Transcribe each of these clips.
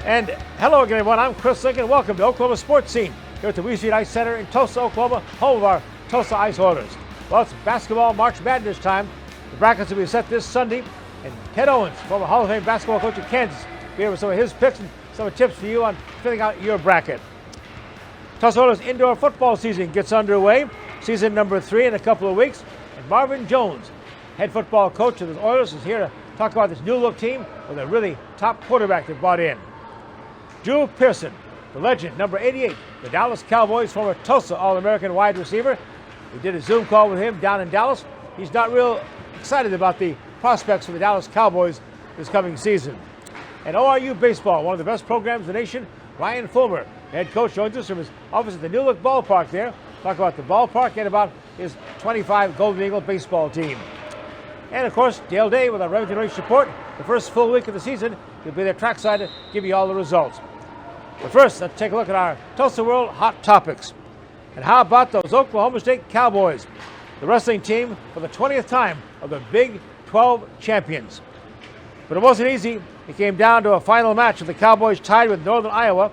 And hello again, everyone. I'm Chris Lincoln. Welcome to Oklahoma Sports Scene here at the Wee Street Ice Center in Tulsa, Oklahoma, home of our Tulsa Ice Oilers. Well, it's basketball March Madness time. The brackets will be set this Sunday, and Ted Owens, former Hall of Fame basketball coach at Kansas, will be here with some of his picks and some of the tips for you on filling out your bracket. Tulsa Oilers indoor football season gets underway, season number 3 in a couple of weeks, and Marvin Jones, head football coach of the Oilers, is here to talk about this new look team with a really top quarterback they brought in. Drew Pearson, the legend, number 88, the Dallas Cowboys, former Tulsa All-American wide receiver. We did a Zoom call with him down in Dallas. He's not real excited about the prospects for the Dallas Cowboys this coming season. And ORU baseball, one of the best programs in the nation, Ryan Fulmer, head coach, joins us from his office at the New Look Ballpark there. Talk about the ballpark and about his 25 Golden Eagle baseball team. And of course, Dale Day with our Remington Race Report. The first full week of the season, he'll be there trackside to give you all the results. But first, let's take a look at our Tulsa World Hot Topics. And how about those Oklahoma State Cowboys, the wrestling team for the 20th time of the Big 12 champions. But it wasn't easy. It came down to a final match with the Cowboys tied with Northern Iowa,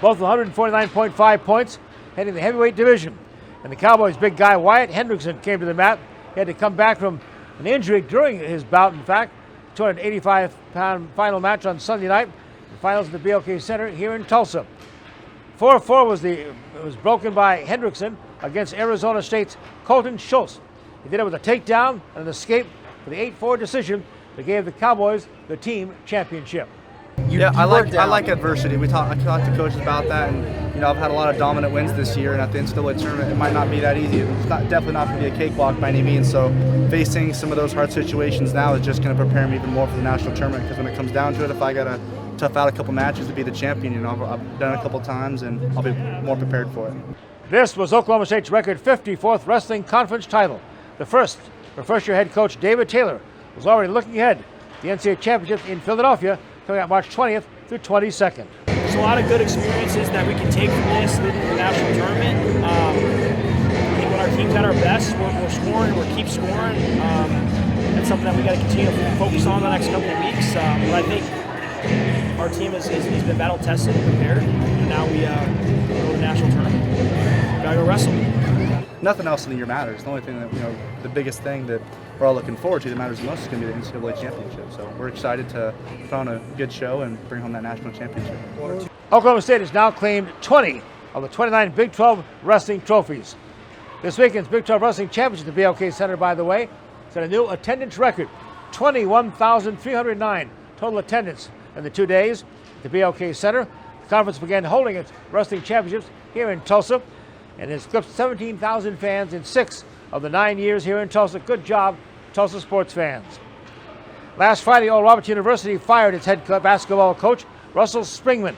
both with 149.5 points, heading the heavyweight division. And the Cowboys' big guy, Wyatt Hendrickson, came to the mat. He had to come back from an injury during his bout, in fact. 285-pound final match on Sunday night. The finals at the BOK Center here in Tulsa. 4-4 was broken by Hendrickson against Arizona State's Colton Schultz. He did it with a takedown and an escape for the 8-4 decision that gave the Cowboys the team championship. I like adversity. I talked to coaches about that, and I've had a lot of dominant wins this year, and at the NCAA tournament, it might not be that easy. It's definitely not going to be a cakewalk by any means. So facing some of those hard situations now is just going to prepare me even more for the national tournament. Because when it comes down to it, if I got to tough out a couple matches to be the champion, I've done it a couple times, and I'll be more prepared for it. This was Oklahoma State's record 54th wrestling conference title. The first for first-year head coach David Taylor was already looking ahead to the NCAA championship in Philadelphia, coming out March 20th through 22nd. There's a lot of good experiences that we can take from this leading to the national tournament. I think when our team's at our best, we're scoring, we keep scoring. That's something that we got to continue to focus on the next couple of weeks. But I think our team has been battle-tested and prepared, and now we go to the national tournament. We got to go wrestle. Nothing else in the year matters. The only thing that, the biggest thing that we're all looking forward to that matters the most is going to be the NCAA championship. So we're excited to put on a good show and bring home that national championship. Oklahoma State has now claimed 20 of the 29 Big 12 wrestling trophies. This weekend's Big 12 Wrestling Championship at the BOK Center, by the way, set a new attendance record, 21,309 total attendance in the 2 days at the BOK Center. The conference began holding its wrestling championships here in Tulsa, and has eclipsed 17,000 fans in 6 of the 9 years here in Tulsa. Good job, Tulsa sports fans. Last Friday, Oral Roberts University fired its head basketball coach, Russell Springman.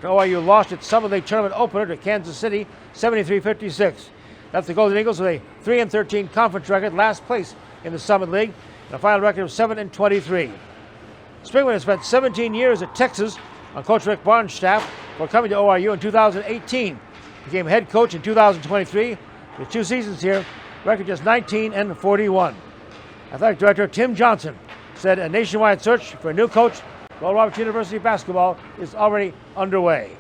ORU lost its Summer League tournament opener to Kansas City, 73-56. Left the Golden Eagles with a 3-13 conference record, last place in the Summit League, and a final record of 7-23. Springman has spent 17 years at Texas on Coach Rick Barnes' staff before coming to ORU in 2018. Became head coach in 2023. With 2 seasons here, record just 19-41. Athletic Director Tim Johnson said a nationwide search for a new coach for Oral Roberts University basketball is already underway.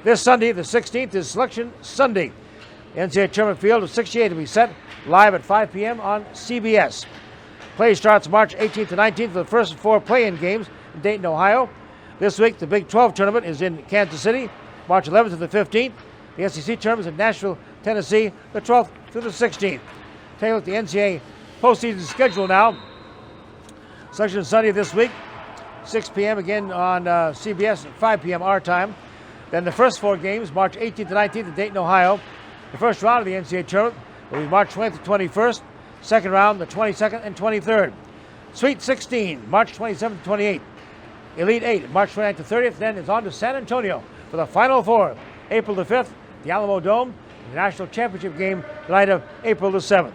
This Sunday, the 16th, is Selection Sunday. The NCAA Tournament Field of 68 will be set live at 5 p.m. on CBS. Play starts March 18th to 19th for the first 4 play-in games in Dayton, Ohio. This week, the Big 12 tournament is in Kansas City, March 11th to the 15th. The SEC tournament is in Nashville, Tennessee, the 12th through the 16th. Take a look at the NCAA postseason schedule now. Selection Sunday this week, 6 p.m. again on CBS at 5 p.m. our time. Then the first 4 games, March 18th to 19th in Dayton, Ohio. The first round of the NCAA tournament will be March 20th to 21st. Second round, the 22nd and 23rd. Sweet 16, March 27th to 28th. Elite 8, March 29th to 30th. Then it's on to San Antonio for the Final 4, April the 5th, the Alamo Dome, and the national championship game the night of April the 7th.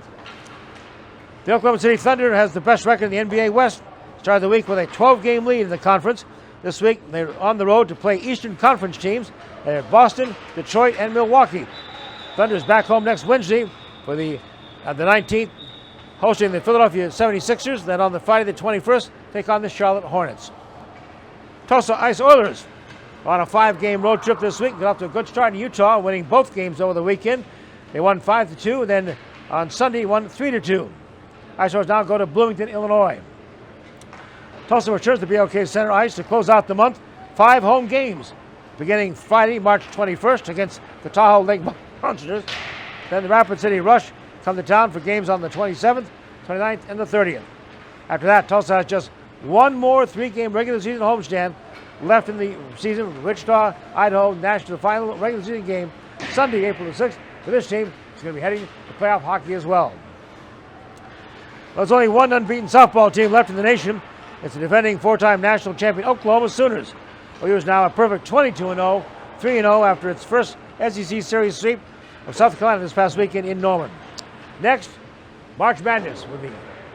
The Oklahoma City Thunder has the best record in the NBA West. Started the week with a 12-game lead in the conference. This week, they're on the road to play Eastern Conference teams. They're Boston, Detroit, and Milwaukee. Thunder's back home next Wednesday for the 19th, hosting the Philadelphia 76ers. Then on the Friday the 21st, take on the Charlotte Hornets. Tulsa Oilers on a 5-game road trip this week. Got off to a good start in Utah, winning both games over the weekend. They won 5-2, and then on Sunday won 3-2. Ice Oilers now go to Bloomington, Illinois. Tulsa returns to BOK Center Ice to close out the month. 5 home games, beginning Friday, March 21st against the Tahoe Lake Monsters. Then the Rapid City Rush come to town for games on the 27th, 29th, and the 30th. After that, Tulsa has just one more 3-game regular season homestand left in the season. Wichita, Idaho, National final regular season game Sunday, April the 6th. For this team, it's going to be heading to playoff hockey as well. There's only one unbeaten softball team left in the nation. It's the defending 4-time national champion Oklahoma Sooners. OU now a perfect 22-0, 3-0 after its first SEC Series sweep of South Carolina this past weekend in Norman. Next, March Madness with the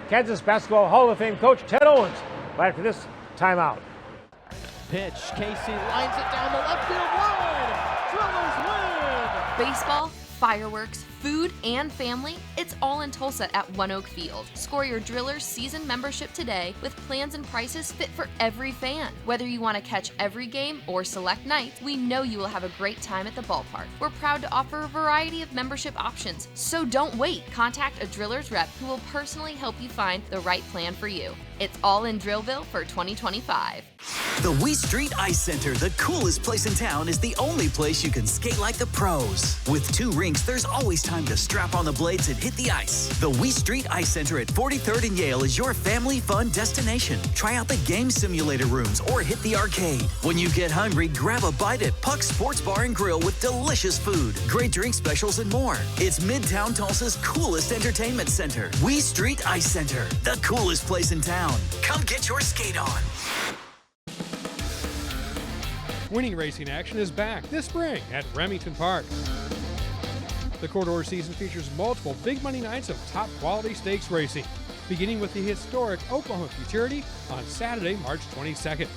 Kansas Basketball Hall of Fame coach Ted Owens right after this timeout. Pitch, Casey lines it down the left field line. Drillers win! Baseball, fireworks, food, and family, it's all in Tulsa at One Oak Field. Score your Drillers season membership today with plans and prices fit for every fan. Whether you want to catch every game or select nights, we know you will have a great time at the ballpark. We're proud to offer a variety of membership options, so don't wait. Contact a Drillers rep who will personally help you find the right plan for you. It's all in Drillville for 2025. The Wee Street Ice Center, the coolest place in town, is the only place you can skate like the pros. With 2 rinks, there's always time to strap on the blades and hit the ice. The Wee Street Ice Center at 43rd and Yale is your family fun destination. Try out the game simulator rooms or hit the arcade. When you get hungry, grab a bite at Puck's Sports Bar and Grill with delicious food, great drink specials, and more. It's Midtown Tulsa's coolest entertainment center. Wee Street Ice Center, the coolest place in town. Come get your skate on. Winning racing action is back this spring at Remington Park. The Corridor season features multiple big money nights of top quality stakes racing, beginning with the historic Oklahoma Futurity on Saturday, March 22nd.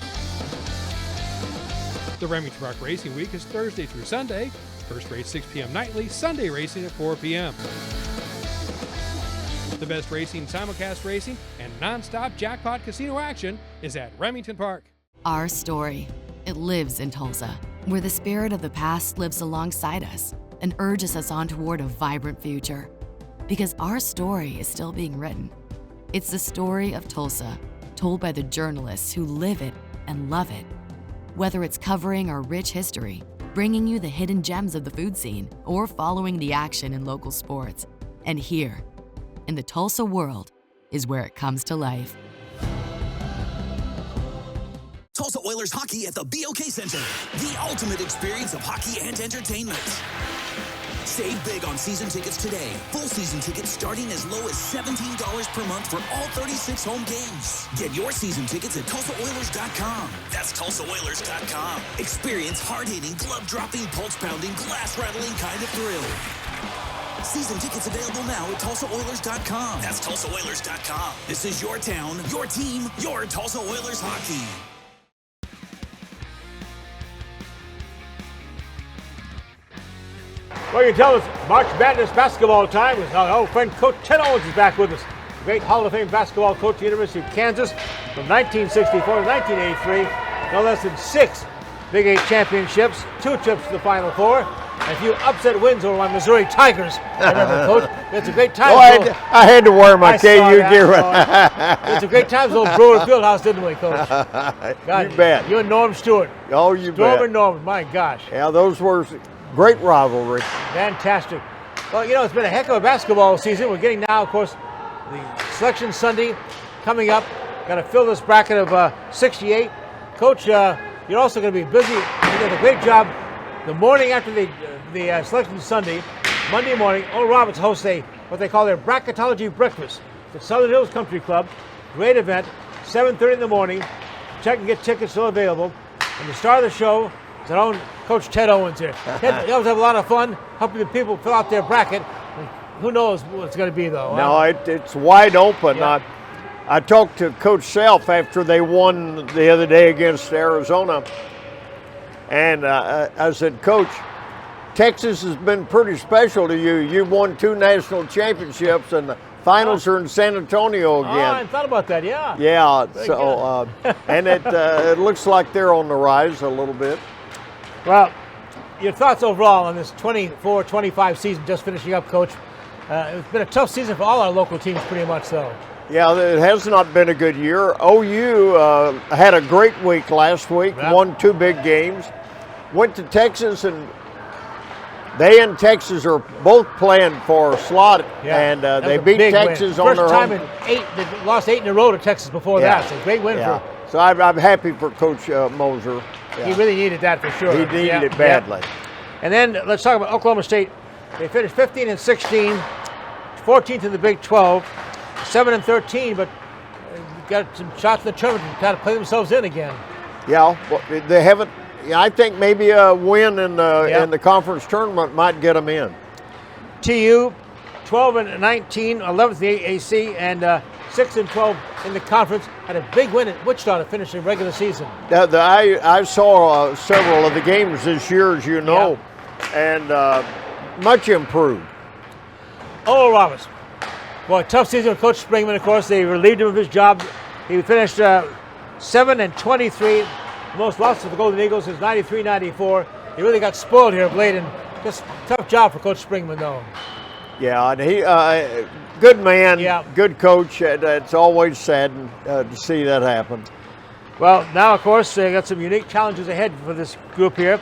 The Remington Park Racing Week is Thursday through Sunday. First race 6 p.m. nightly, Sunday racing at 4 p.m. The best racing, simulcast racing, and non-stop jackpot casino action is at Remington Park. Our story, it lives in Tulsa, where the spirit of the past lives alongside us and urges us on toward a vibrant future. Because our story is still being written. It's the story of Tulsa, told by the journalists who live it and love it. Whether it's covering our rich history, bringing you the hidden gems of the food scene, or following the action in local sports. And here, in the Tulsa world, is where it comes to life. Tulsa Oilers hockey at the BOK Center. The ultimate experience of hockey and entertainment. Save big on season tickets today. Full season tickets starting as low as $17 per month for all 36 home games. Get your season tickets at TulsaOilers.com. That's TulsaOilers.com. Experience hard-hitting, glove-dropping, pulse-pounding, glass-rattling kind of thrill. Season tickets available now at TulsaOilers.com. That's TulsaOilers.com. This is your town, your team, your Tulsa Oilers hockey. Well, you can tell us March Madness basketball time. Our old friend Coach Ted Owens is back with us. The great Hall of Fame basketball coach at the University of Kansas from 1964 to 1983. No less than 6 Big 8 championships, 2 trips to the Final Four, and a few upset wins over my Missouri Tigers. I remember, Coach. It's a great time. Oh, I had to wear my KU gear. It's a great time at old Brewer Fieldhouse, didn't we, Coach? God, you bet. You and Norm Stewart. Oh, you bet. Storm and Norman, my gosh. Yeah, those were great rivalry. Fantastic. Well, you know, it's been a heck of a basketball season. We're getting now, of course, the Selection Sunday coming up. Got to fill this bracket of 68. Coach, you're also going to be busy. You did a great job. The morning after the Selection Sunday, Monday morning, Oral Roberts hosts what they call their bracketology breakfast at Southern Hills Country Club. Great event, 7:30 in the morning. Check and get tickets still available. And the star of the show is our own Coach Ted Owens here. Ted, you always have a lot of fun helping the people fill out their bracket. Who knows what it's going to be, though? No, it's wide open. Yeah. I talked to Coach Self after they won the other day against Arizona, and I said, Coach, Texas has been pretty special to you. You won 2 national championships, and Finals are in San Antonio Oh, I again. thought about that, yeah. Yeah, Very so and it looks like they're on the rise a little bit. Well, your thoughts overall on this 24-25 season just finishing up, Coach? It's been a tough season for all our local teams pretty much, though. Yeah, it has not been a good year. OU had a great week last week, won 2 big games. Went to Texas, and they and Texas are both playing for a slot, and they beat Texas on their home. First time in 8, they lost 8 in a row to Texas before that, so great win for. So I'm happy for Coach Moser. Yeah. He really needed that for sure. He needed it badly. And then let's talk about Oklahoma State. They finished 15-16, 14th in the Big 12, 7-13, but got some shots in the tournament to kind of play themselves in again. Yeah, well, they haven't. Yeah, I think maybe a win in the conference tournament might get them in. TU, 12-19, 11th in the AAC, and 6-12 in the conference. Had a big win at Wichita to finish the regular season. I saw several of the games this year, as you know, and much improved. Oral Roberts. Boy, tough season with Coach Springman, of course. They relieved him of his job. He finished 7-23. The most losses for the Golden Eagles is 93-94. He really got spoiled here of late, and just tough job for Coach Springman, though. Yeah, and he good man, good coach. It's always sad to see that happen. Well, now, of course, they got some unique challenges ahead for this group here.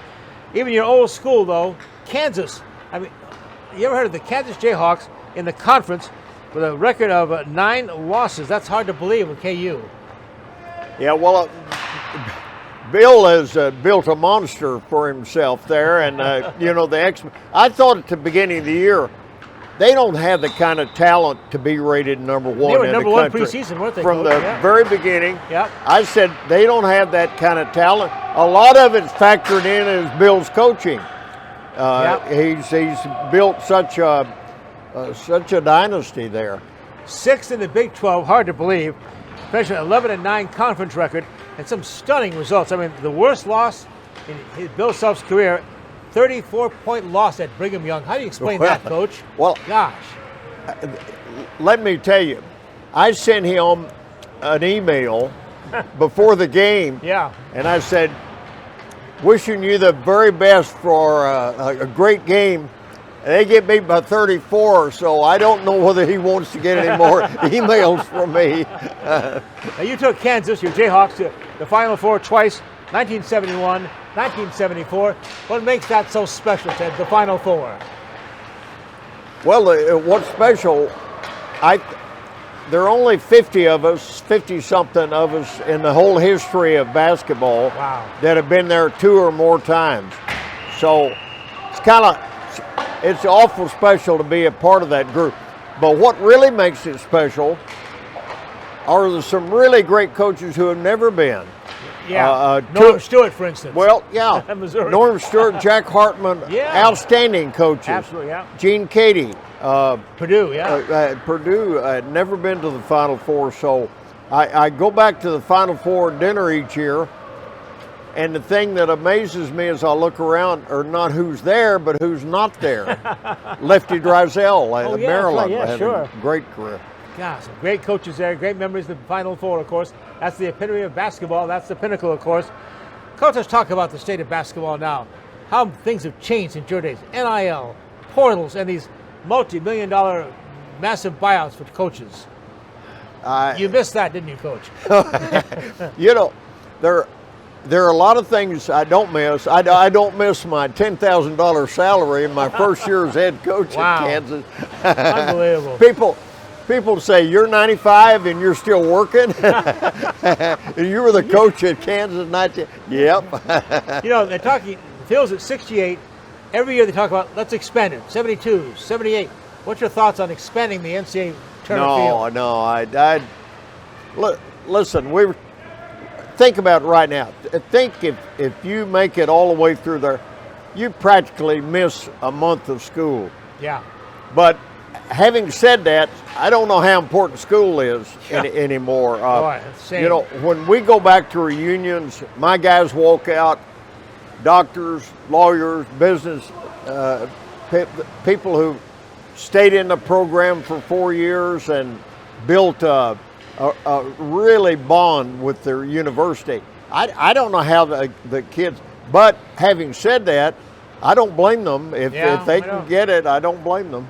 Even your old school, though, Kansas. I mean, you ever heard of the Kansas Jayhawks in the conference with a record of 9 losses? That's hard to believe with KU. Yeah, well, Bill has built a monster for himself there, and you know I thought at the beginning of the year they don't have the kind of talent to be rated number 1 they were in number the one country. preseason, weren't they? From Coach? the very beginning, Yep. I said they don't have that kind of talent. A lot of it's factored in as Bill's coaching. He's built such a dynasty there. 6th in the Big 12, hard to believe. Especially 11-9 conference record, and some stunning results. I mean, the worst loss in Bill Self's career, 34-point loss at Brigham Young. How do you explain that, Coach? Well, gosh. Let me tell you, I sent him an email before the game, and I said, wishing you the very best for a great game. And they get beat by 34, so I don't know whether he wants to get any more emails from me. Now you took Kansas, your Jayhawks, to the Final Four twice, 1971, 1974. What makes that so special, Ted, the Final Four? Well, what's special, there are only 50 of us, 50-something of us in the whole history of basketball that have been there 2 or more times. So it's awful special to be a part of that group. But what really makes it special are some really great coaches who have never been. Norm Stewart, for instance. Well, yeah. Missouri. Norm Stewart, Jack Hartman, outstanding coaches. Absolutely, Gene Cady. Purdue, Purdue had never been to the Final Four, so I go back to the Final Four dinner each year, and the thing that amazes me as I look around are not who's there, but who's not there. Lefty Driesell, Maryland, had a great career. Gosh, some great coaches there, great memories of the Final Four, of course. That's the epitome of basketball. That's the pinnacle, of course. Coach, let's talk about the state of basketball now. How things have changed since your days. NIL, portals, and these multi-million-dollar massive buyouts for coaches. You missed that, didn't you, Coach? You know, there are a lot of things I don't miss. I don't miss my $10,000 salary in my first year as head coach at Kansas. Unbelievable. People say, you're 95 and you're still working? You were the coach at Kansas 19. Yep. You know, they're talking, Phil's at 68. Every year they talk about, let's expand it, 72, 78. What's your thoughts on expanding the NCAA tournament field? Listen, think about it right now. Think if you make it all the way through there, you practically miss a month of school. Yeah. But having said that, I don't know how important school is anymore. You know, when we go back to reunions, my guys walk out, doctors, lawyers, business people who stayed in the program for 4 years and built a really bond with their university. I don't know how the kids, but having said that, I don't blame them. If they can get it, I don't blame them.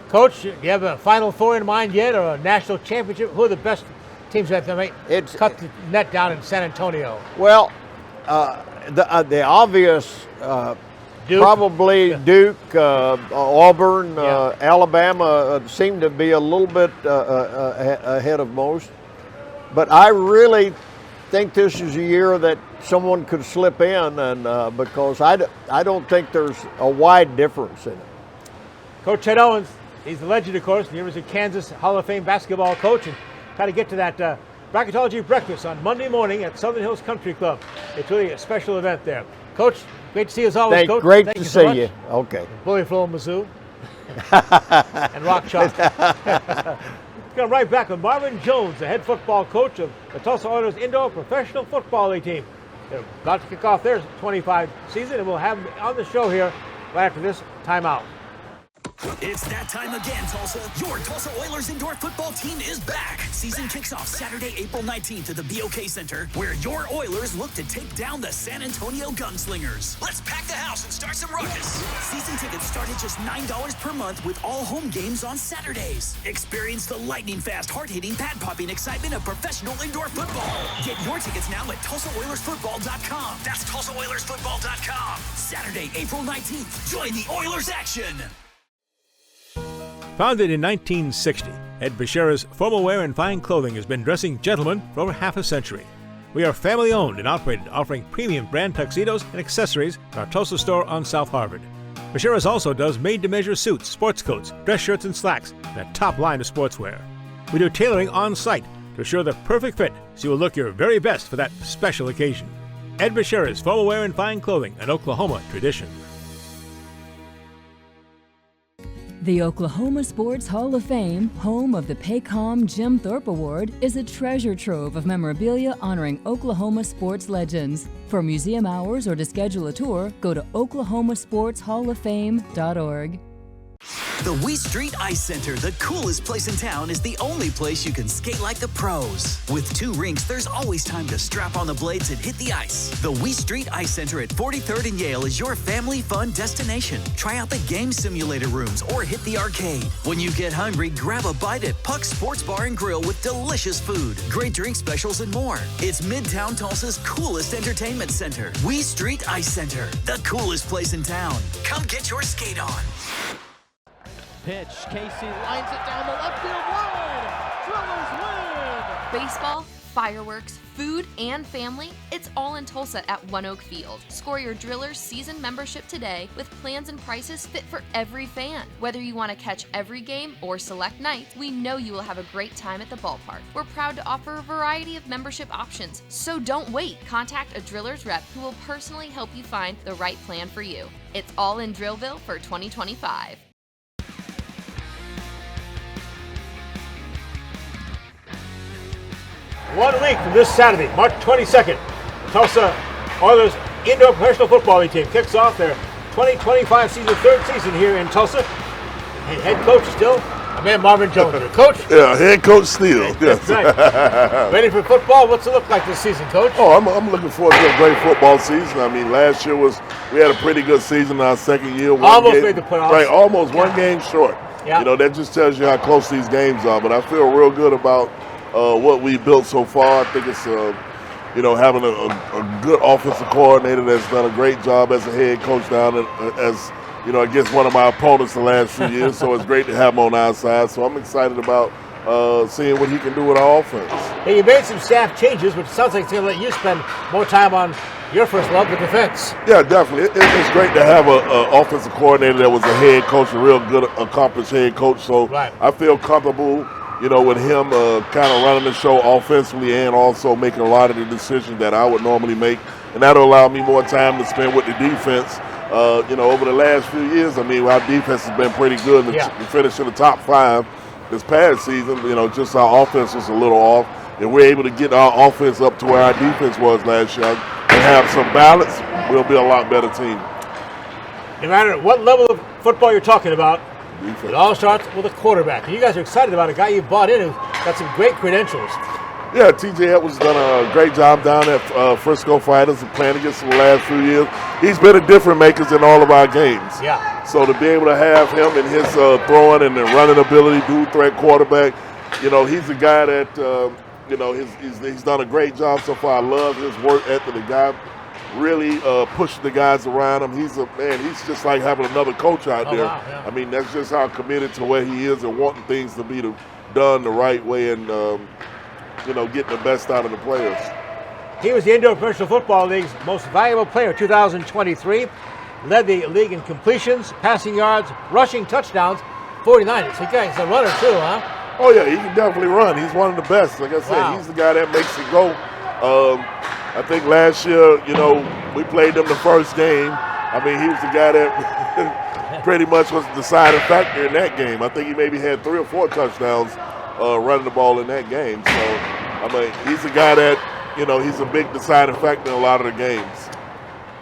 Coach, do you have a Final Four in mind yet, or a national championship? Who are the best teams that might cut the net down in San Antonio? Well, the obvious, Duke. probably Duke, Auburn, Alabama seem to be a little bit ahead of most. But I really think this is a year that someone could slip in, and because I don't think there's a wide difference in it. Coach Ted Owens, he's the legend, of course, the University of Kansas Hall of Fame basketball coach, and try to get to that bracketology breakfast on Monday morning at Southern Hills Country Club. It's really a special event there. Coach, great to see you as always, Coach. Great Thank to you so much. see you. Okay. Bully Flow, Mizzou, and Rock Chalk. Come right back with Marvin Jones, the head football coach of the Tulsa Oilers Indoor Professional Football League team. They're about to kick off their 25 season, and we'll have them on the show here right after this timeout. It's that time again, Tulsa. Your Tulsa Oilers indoor football team is back. Season kicks off Saturday, April 19th at the BOK Center, where your Oilers look to take down the San Antonio Gunslingers. Let's pack the house and start some ruckus. Season tickets start at just $9 per month with all home games on Saturdays. Experience the lightning-fast, hard-hitting, pad-popping excitement of professional indoor football. Get your tickets now at TulsaOilersFootball.com. That's TulsaOilersFootball.com. Saturday, April 19th. Join the Oilers action. Founded in 1960, Ed Bashira's Formal Wear and Fine Clothing has been dressing gentlemen for over half a century. We are family owned and operated, offering premium brand tuxedos and accessories at our Tulsa store on South Harvard. Bashira's also does made-to-measure suits, sports coats, dress shirts, and slacks, and a top line of sportswear. We do tailoring on site to assure the perfect fit so you will look your very best for that special occasion. Ed Bashira's Formal Wear and Fine Clothing, an Oklahoma tradition. The Oklahoma Sports Hall of Fame, home of the Paycom Jim Thorpe Award, is a treasure trove of memorabilia honoring Oklahoma sports legends. For museum hours or to schedule a tour, go to oklahomasportshalloffame.org. The Wee Street Ice Center, the coolest place in town, is the only place you can skate like the pros. With 2 rinks, there's always time to strap on the blades and hit the ice. The Wee Street Ice Center at 43rd and Yale is your family fun destination. Try out the game simulator rooms or hit the arcade. When you get hungry, grab a bite at Puck's Sports Bar and Grill with delicious food, great drink specials, and more. It's Midtown Tulsa's coolest entertainment center. Wee Street Ice Center, the coolest place in town. Come get your skate on. Pitch, Casey lines it down the left field line. Drillers win! Baseball, fireworks, food, and family, it's all in Tulsa at One Oak Field. Score your Drillers season membership today with plans and prices fit for every fan. Whether you want to catch every game or select nights, we know you will have a great time at the ballpark. We're proud to offer a variety of membership options, so don't wait. Contact a Drillers rep who will personally help you find the right plan for you. It's all in Drillville for 2025. 1 week from this Saturday, March 22nd, Tulsa Oilers Indoor Professional Football League team kicks off their 2025 season, 3rd season here in Tulsa. Head coach still, my man Marvin Jones. Coach? Yeah, head coach still. That's right. Ready for football? What's it look like this season, Coach? Oh, I'm looking forward to a great football season. I mean, last year we had a pretty good season. Our second year, almost made the playoffs. Right, almost one game short. Yeah. You know, that just tells you how close these games are. But I feel real good about what we built so far. I think it's having a good offensive coordinator that's done a great job as a head coach down as against one of my opponents the last few years. So it's great to have him on our side. So I'm excited about seeing what he can do with our offense. Hey, you made some staff changes, which sounds like it's going to let you spend more time on your first love, the defense. Yeah, definitely. It's great to have an offensive coordinator that was a head coach, a real good, accomplished head coach. So I feel comfortable with him kind of running the show offensively and also making a lot of the decisions that I would normally make. And that'll allow me more time to spend with the defense. Over the last few years, I mean, our defense has been pretty good. We finished in the top 5 this past season. Just our offense was a little off. And we're able to get our offense up to where our defense was last year and have some balance, we'll be a lot better team. No matter what level of football you're talking about, defense. It all starts with a quarterback. And you guys are excited about a guy you bought in who's got some great credentials. Yeah, T.J. Edwards done a great job down at Frisco Fighters and playing against them the last few years. He's been a different maker in all of our games. Yeah. So to be able to have him and his throwing and running ability, dual threat quarterback, he's a guy that he's done a great job so far. I love his work ethic. The guy really pushing the guys around him. He's just like having another coach out there. Wow, yeah. I mean, that's just how committed to where he is and wanting things to be done the right way and getting the best out of the players. He was the Indoor Professional Football League's most valuable player 2023. Led the league in completions, passing yards, rushing touchdowns, 49. So he's a runner too, huh? Oh yeah, he can definitely run. He's one of the best. Like I said, He's the guy that makes it go. I think last year, we played them the first game. I mean, he was the guy that pretty much was the deciding factor in that game. I think he maybe had 3 or 4 touchdowns running the ball in that game. So, I mean, he's a guy that, he's a big deciding factor in a lot of the games.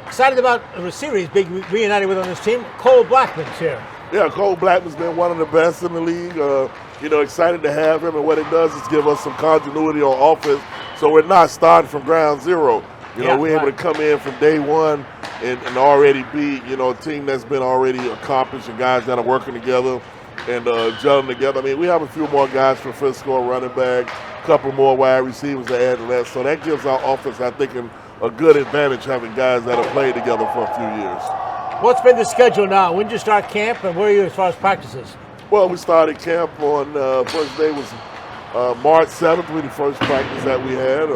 Excited about a receiver he's big reunited with on this team. Cole Blackman's here. Yeah, Cole Blackman's been one of the best in the league. Excited to have him, and what it does is give us some continuity on offense, so we're not starting from ground zero. We're able to come in from day one and already be, a team that's been already accomplished and guys that are working together and gelling together. I mean, we have a few more guys from Frisco, running back, a couple more wide receivers to add to that, so that gives our offense, I think, a good advantage having guys that have played together for a few years. What's been the schedule now? When did you start camp, and where are you as far as practices? Well, we started camp on first day was March 7th, with the first practice that we had.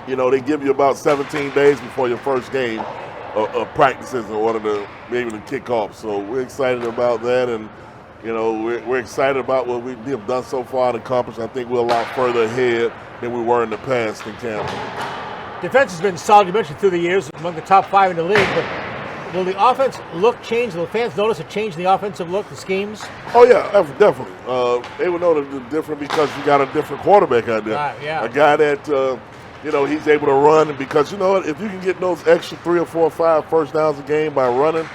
They give you about 17 days before your first game of practices in order to be able to kick off. So we're excited about that, and we're excited about what we have done so far and accomplished. I think we're a lot further ahead than we were in the past in camp. Defense has been solid, you mentioned, through the years, among the top 5 in the league, but will the offense look change? Will fans notice a change in the offensive look, the schemes? Oh, yeah, definitely. They will know the different because you got a different quarterback out there. Right, yeah. A guy that, he's able to run, and because, if you can get those extra 3 or 4 or 5 first downs a game by running,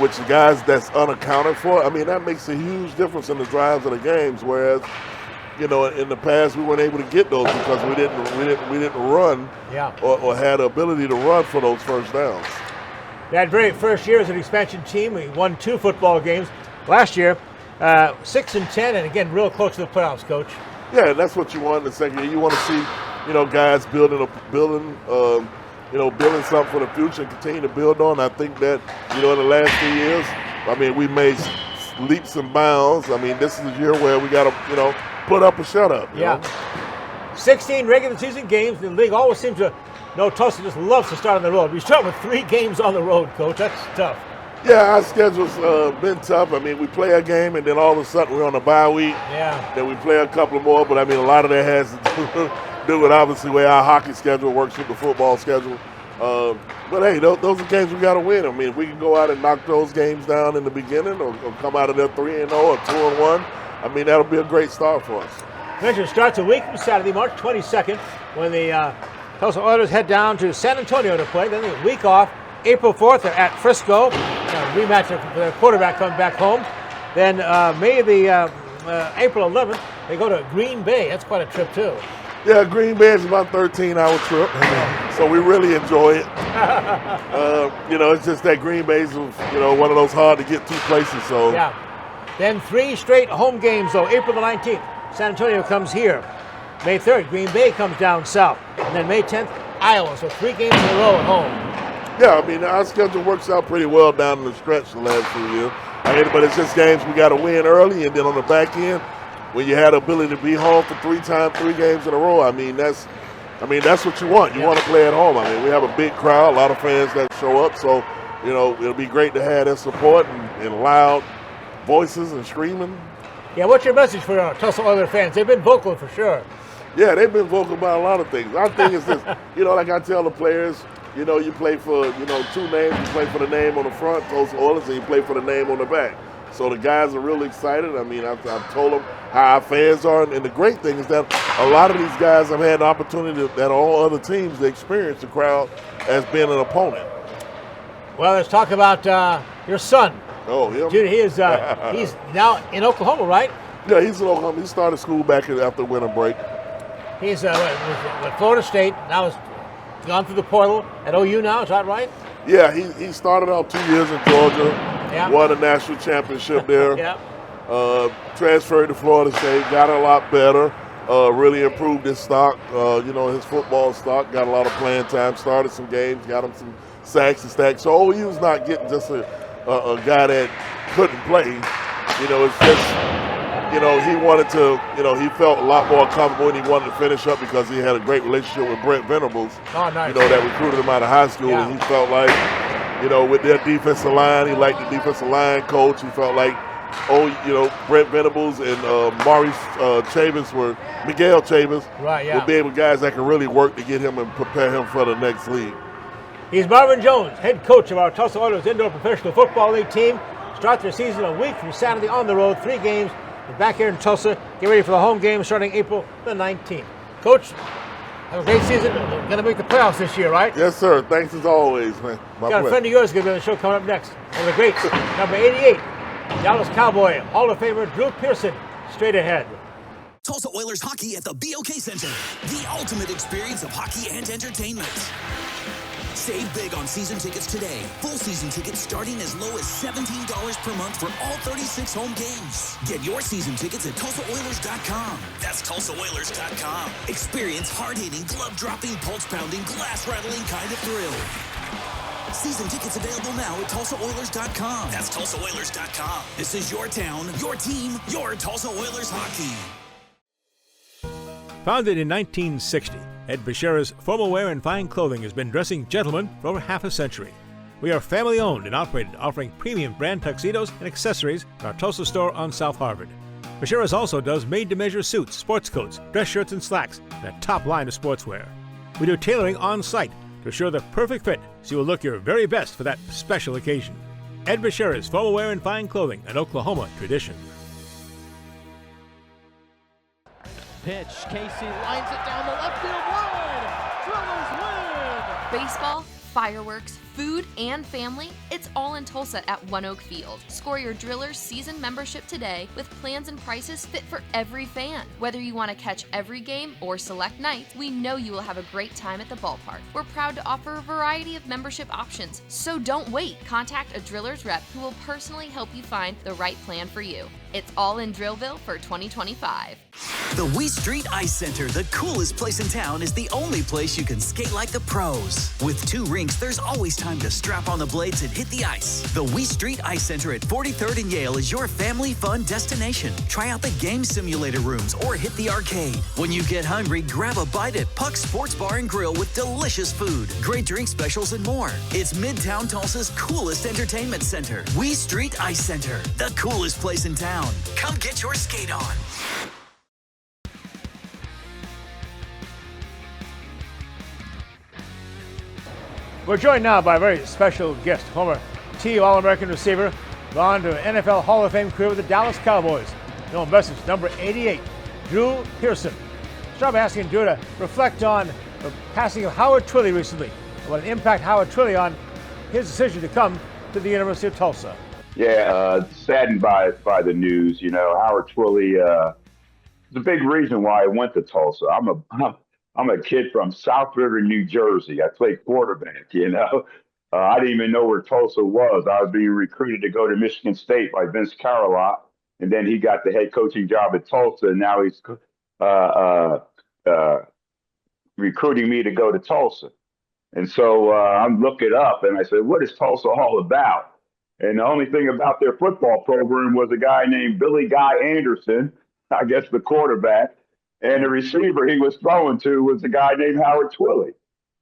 which the guys that's unaccounted for, I mean, that makes a huge difference in the drives of the games, whereas, in the past we weren't able to get those because we didn't run or had the ability to run for those first downs. They had very first year as an expansion team. We won 2 football games last year, 6-10, and again, real close to the playoffs, Coach. Yeah, that's what you want in the second year. You want to see, guys building something for the future and continue to build on. I think that, in the last 2 years, I mean, we made leaps and bounds. I mean, this is a year where we got to, put up a shut-up. Yeah. 16 regular season games. The league always seems to know Tulsa just loves to start on the road. We start with 3 games on the road, Coach. That's tough. Yeah, our schedule's been tough. I mean, we play a game, and then all of a sudden we're on a bye week. Yeah. Then we play a couple more, but I mean, a lot of that has to do with obviously where our hockey schedule works with the football schedule. But hey, those are games we got to win. I mean, if we can go out and knock those games down in the beginning, or come out of there 3-0 or 2-1, I mean, that'll be a great start for us. Measure starts a week from Saturday, March 22nd, when the Tulsa Oilers head down to San Antonio to play. Then a week off, April 4th, they're at Frisco. Rematch of their quarterback coming back home. Then April 11th, they go to Green Bay. That's quite a trip, too. Yeah, Green Bay is about a 13-hour trip, so we really enjoy it. It's just that Green Bay's, one of those hard-to-get-to places. So. Yeah. Then 3 straight home games, though. April the 19th, San Antonio comes here. May 3rd, Green Bay comes down south. And then May 10th, Iowa. So 3 games in a row at home. Yeah, I mean, our schedule works out pretty well down in the stretch the last few years. But it's just games we got to win early, and then on the back end, when you had the ability to be home for 3 games in a row, I mean, that's what you want. You want to play at home. I mean, we have a big crowd, a lot of fans that show up, so, it'll be great to have that support and loud voices and screaming. Yeah, what's your message for Tulsa Oilers fans? They've been vocal for sure. Yeah, they've been vocal about a lot of things. Our thing is this, like I tell the players, you play for, 2 names. You play for the name on the front, Tulsa Oilers, and you play for the name on the back. So the guys are really excited. I mean, I've told them how our fans are. And the great thing is that a lot of these guys have had the opportunity that all other teams to experience the crowd as being an opponent. Well, let's talk about your son, Oh, him? Junior, he's now in Oklahoma, right? Yeah, he's in Oklahoma. He started school back after winter break. He's with Florida State. Now he's gone through the portal at OU now. Is that right? Yeah, he started out 2 years in Georgia. Yeah. Won a national championship there. Yeah. Transferred to Florida State. Got a lot better. Really improved his stock. His football stock. Got a lot of playing time. Started some games. Got him some sacks and stacks. So OU was not getting just a guy that couldn't play. It's just. He wanted to, he felt a lot more comfortable and he wanted to finish up because he had a great relationship with Brent Venables, oh, nice. That recruited him out of high school. Yeah. And he felt like, with their defensive line, he liked the defensive line coach. He felt like, Brent Venables and Miguel Chavis right, yeah. would be able guys that can really work to get him and prepare him for the next league. He's Marvin Jones, head coach of our Tulsa Oilers Indoor Professional Football League team. Start their season a week from Saturday on the road, 3 games. We're back here in Tulsa. Get ready for the home game starting April the 19th. Coach, have a great season. Going to make the playoffs this year, right? Yes, sir. Thanks as always, man. Got a friend of yours going to be on the show coming up next. One of the greats, number 88, Dallas Cowboy, Hall of Famer Drew Pearson, straight ahead. Tulsa Oilers hockey at the BOK Center. The ultimate experience of hockey and entertainment. Save big on season tickets today. Full season tickets starting as low as $17 per month for all 36 home games. Get your season tickets at TulsaOilers.com. That's TulsaOilers.com. Experience hard-hitting, glove-dropping, pulse-pounding, glass-rattling kind of thrill. Season tickets available now at TulsaOilers.com. That's TulsaOilers.com. This is your town, your team, your Tulsa Oilers hockey. Founded in 1960, Ed Bashira's Formal Wear and Fine Clothing has been dressing gentlemen for over half a century. We are family owned and operated, offering premium brand tuxedos and accessories in our Tulsa store on South Harvard. Bashira's also does made-to-measure suits, sports coats, dress shirts, and slacks, and a top line of sportswear. We do tailoring on site to assure the perfect fit so you will look your very best for that special occasion. Ed Bashira's Formal Wear and Fine Clothing, an Oklahoma tradition. Pitch, Casey lines it down the left field line. Drillers win! Baseball, fireworks, food, and family, it's all in Tulsa at One Oak Field. Score your Drillers season membership today with plans and prices fit for every fan. Whether you want to catch every game or select nights, we know you will have a great time at the ballpark. We're proud to offer a variety of membership options, so don't wait. Contact a Drillers rep who will personally help you find the right plan for you. It's all in Drillville for 2025. The Wee Street Ice Center, the coolest place in town, is the only place you can skate like the pros. With 2 rinks, there's always time to strap on the blades and hit the ice. The Wee Street Ice Center at 43rd and Yale is your family fun destination. Try out the game simulator rooms or hit the arcade. When you get hungry, grab a bite at Puck's Sports Bar and Grill with delicious food, great drink specials, and more. It's Midtown Tulsa's coolest entertainment center. Wee Street Ice Center, the coolest place in town. Come get your skate on. We're joined now by a very special guest, former TU All-American receiver, gone to NFL Hall of Fame career with the Dallas Cowboys. Known best as number 88, Drew Pearson. Start by asking Drew to reflect on the passing of Howard Twilley recently, and what an impact Howard Twilley on his decision to come to the University of Tulsa. Yeah, saddened by the news. Howard Twilley is a big reason why I went to Tulsa. I'm a kid from South River, New Jersey. I played quarterback, I didn't even know where Tulsa was. I was being recruited to go to Michigan State by Vince Carolot, and then he got the head coaching job at Tulsa, and now he's recruiting me to go to Tulsa. And so I'm looking up, and I said, what is Tulsa all about? And the only thing about their football program was a guy named Billy Guy Anderson, I guess the quarterback, and the receiver he was throwing to was a guy named Howard Twilley.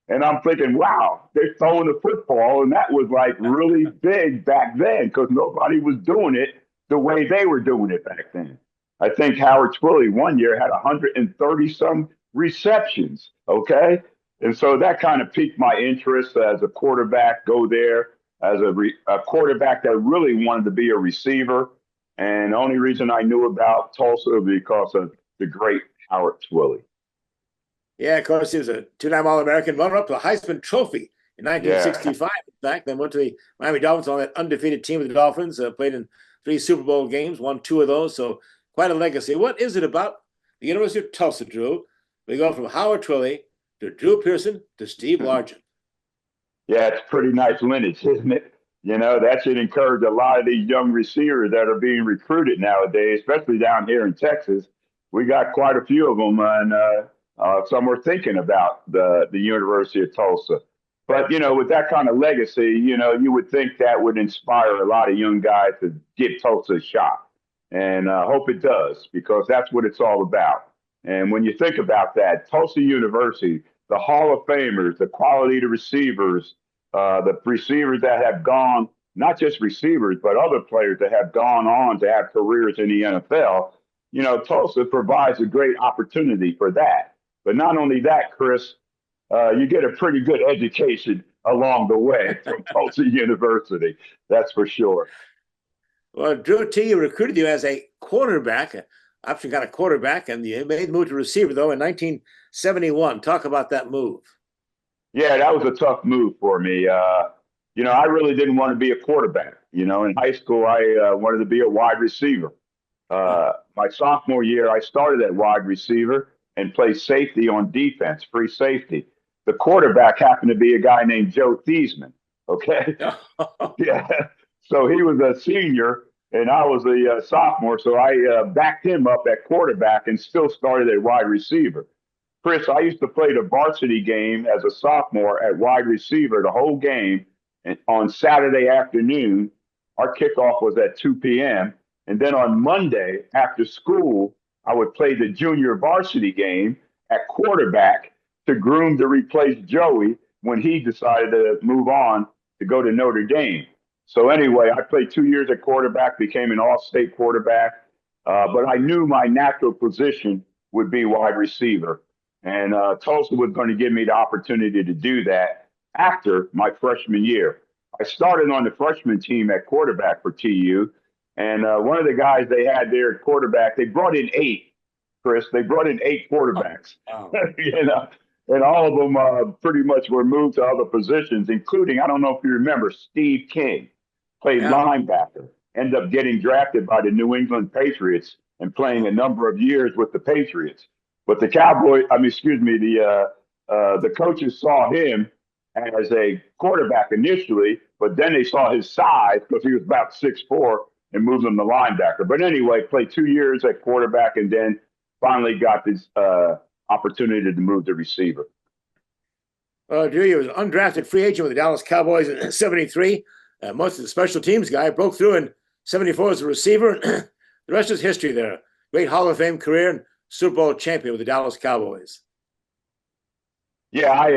And I'm thinking, wow, they're throwing the football. And that was like really big back then because nobody was doing it the way they were doing it back then. I think Howard Twilley one year had 130-some receptions, okay? And so that kind of piqued my interest as a quarterback, go there as a quarterback that really wanted to be a receiver. And the only reason I knew about Tulsa was because of the great Howard Twilley. Yeah, of course, he was a 2-time All-American, runner-up to the Heisman Trophy in 1965, in fact. Then went to the Miami Dolphins on that undefeated team of the Dolphins, played in 3 Super Bowl games, won 2 of those. So quite a legacy. What is it about the University of Tulsa, Drew? We go from Howard Twilley to Drew Pearson to Steve Largent. Yeah, it's pretty nice lineage, isn't it? You know, that should encourage a lot of these young receivers that are being recruited nowadays, especially down here in Texas. We got quite a few of them, and some are thinking about the University of Tulsa. But, you know, with that kind of legacy, you know, you would think that would inspire a lot of young guys to give Tulsa a shot. And I hope it does, because that's what it's all about. And when you think about that, Tulsa University, the Hall of Famers, the quality of the receivers, the receivers that have gone, not just receivers, but other players that have gone on to have careers in the NFL, you know, Tulsa provides a great opportunity for that. But not only that, Chris, you get a pretty good education along the way from Tulsa University. That's for sure. Well, Drew T recruited you as a quarterback, option kind of quarterback, and you made the move to receiver, though, in 1971. Talk about that move. Yeah, that was a tough move for me. You know, I really didn't want to be a quarterback. You know, in high school, I wanted to be a wide receiver. My sophomore year, I started at wide receiver and played safety on defense, free safety. The quarterback happened to be a guy named Joe Thiesman. Okay. Yeah. So he was a senior and I was a sophomore. So I backed him up at quarterback and still started at wide receiver. Chris, I used to play the varsity game as a sophomore at wide receiver the whole game. And on Saturday afternoon, our kickoff was at 2 p.m. And then on Monday after school, I would play the junior varsity game at quarterback to groom to replace Joey when he decided to move on to go to Notre Dame. So anyway, I played 2 years at quarterback, became an all-state quarterback, but I knew my natural position would be wide receiver. And Tulsa was going to give me the opportunity to do that after my freshman year. I started on the freshman team at quarterback for TU. And one of the guys they had there at quarterback, they brought in 8, Chris. They brought in 8 quarterbacks. Oh. You know, and all of them pretty much were moved to other positions, including, I don't know if you remember, Steve King, played linebacker, ended up getting drafted by the New England Patriots and playing a number of years with the Patriots. But the the coaches saw him as a quarterback initially, but then they saw his size because he was about 6'4", and moved him to linebacker. But anyway, played 2 years at quarterback and then finally got this opportunity to move to receiver. Drew, he was an undrafted free agent with the Dallas Cowboys in 73. Most of the special teams guy, broke through in 74 as a receiver. The rest is history there. Great Hall of Fame career and Super Bowl champion with the Dallas Cowboys. Yeah, I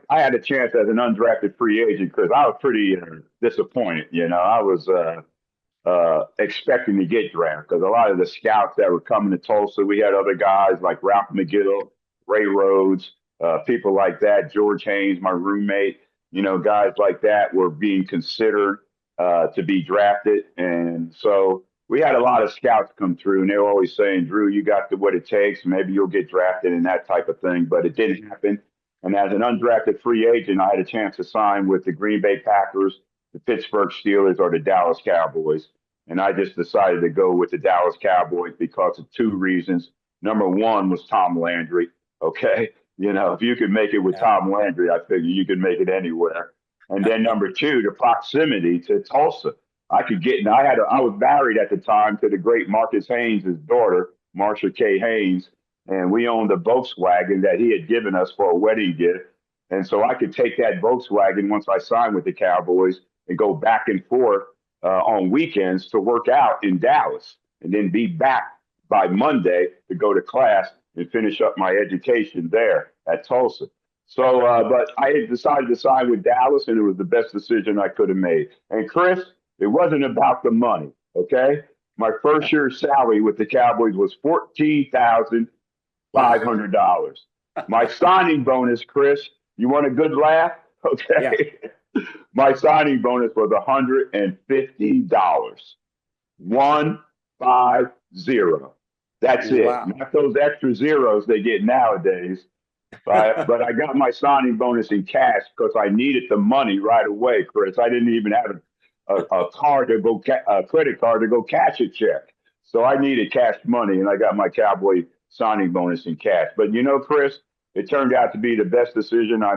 had a chance as an undrafted free agent because I was pretty disappointed. You know, I was expecting to get drafted because a lot of the scouts that were coming to Tulsa, we had other guys like Ralph McGill, Ray Rhodes, people like that, George Haynes, my roommate, you know, guys like that were being considered to be drafted. And so we had a lot of scouts come through and they were always saying, Drew, you got what it takes. Maybe you'll get drafted and that type of thing. But it didn't happen. And as an undrafted free agent, I had a chance to sign with the Green Bay Packers, the Pittsburgh Steelers, or the Dallas Cowboys. And I just decided to go with the Dallas Cowboys because of 2 reasons. Number one was Tom Landry. Okay. You know, if you could make it with Tom Landry, I figure you could make it anywhere. And then number 2, the proximity to Tulsa. I was married at the time to the great Marcus Haynes' daughter, Marsha K. Haynes, and we owned a Volkswagen that he had given us for a wedding gift. And so I could take that Volkswagen once I signed with the Cowboys and go back and forth on weekends to work out in Dallas and then be back by Monday to go to class and finish up my education there at Tulsa. So, but I had decided to sign with Dallas and it was the best decision I could have made. And Chris, it wasn't about the money, okay? My first year's salary with the Cowboys was $14,500. My signing bonus, Chris, you want a good laugh? Okay. Yeah. My signing bonus was $150. 150. That's it. Wow. Not those extra zeros they get nowadays. But I got my signing bonus in cash because I needed the money right away, Chris. I didn't even have a card to go, a credit card to go cash a check. So I needed cash money, and I got my Cowboy signing bonus in cash. But you know, Chris, it turned out to be the best decision I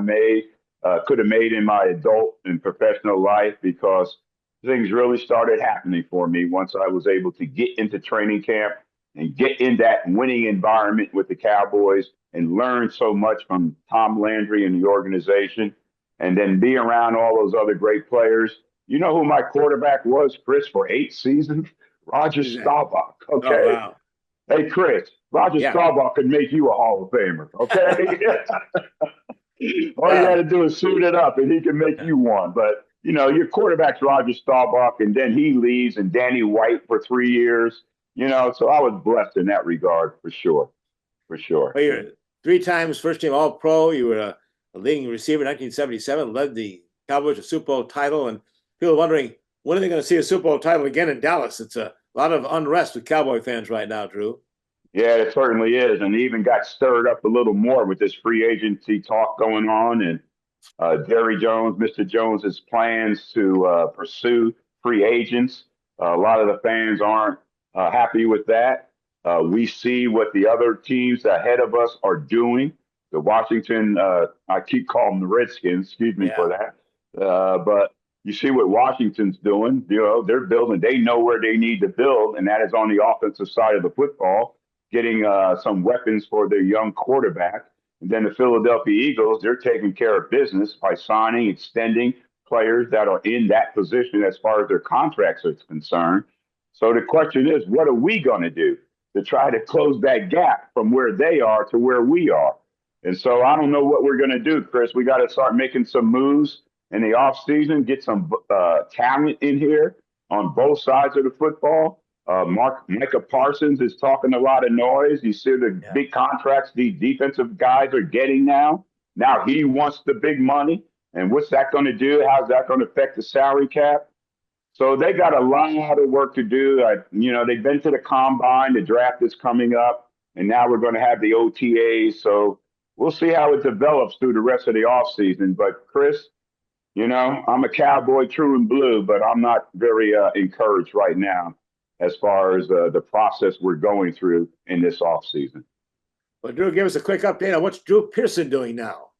could have made in my adult and professional life, because things really started happening for me once I was able to get into training camp and get in that winning environment with the Cowboys and learn so much from Tom Landry and the organization, and then be around all those other great players. You know who my quarterback was, Chris, for 8 seasons? Roger Staubach. Okay. Oh, wow. Hey, Chris, Roger Staubach could make you a Hall of Famer. Okay. All you got to do is suit it up, and he can make you one. But you know, your quarterback's Roger Staubach, and then he leaves, and Danny White for 3 years. You know, so I was blessed in that regard, for sure. For sure. Well, you're 3 times first-team All-Pro. You were a leading receiver in 1977, led the Cowboys to a Super Bowl title, and people are wondering, when are they going to see a Super Bowl title again in Dallas? It's a lot of unrest with Cowboy fans right now, Drew. Yeah, it certainly is, and it even got stirred up a little more with this free agency talk going on, and Jerry Jones, Mr. Jones's plans to pursue free agents. A lot of the fans aren't happy with that. We see what the other teams ahead of us are doing. The Washington, I keep calling them the Redskins, excuse me for that. But you see what Washington's doing. You know, they're building. They know where they need to build, and that is on the offensive side of the football, getting some weapons for their young quarterback. And then the Philadelphia Eagles, they're taking care of business by signing, extending players that are in that position as far as their contracts are concerned. So the question is, what are we going to do to try to close that gap from where they are to where we are? And so I don't know what we're going to do, Chris. We got to start making some moves in the offseason, get some talent in here on both sides of the football. Micah Parsons is talking a lot of noise. You see the big contracts these defensive guys are getting now. Now he wants the big money. And what's that going to do? How's that going to affect the salary cap? So they got a lot of work to do. You know, they've been to the combine. The draft is coming up, and now we're going to have the OTAs. So we'll see how it develops through the rest of the offseason. But, Chris, you know, I'm a Cowboy true and blue, but I'm not very encouraged right now as far as the process we're going through in this offseason. Well, Drew, give us a quick update on what's Drew Pearson doing now.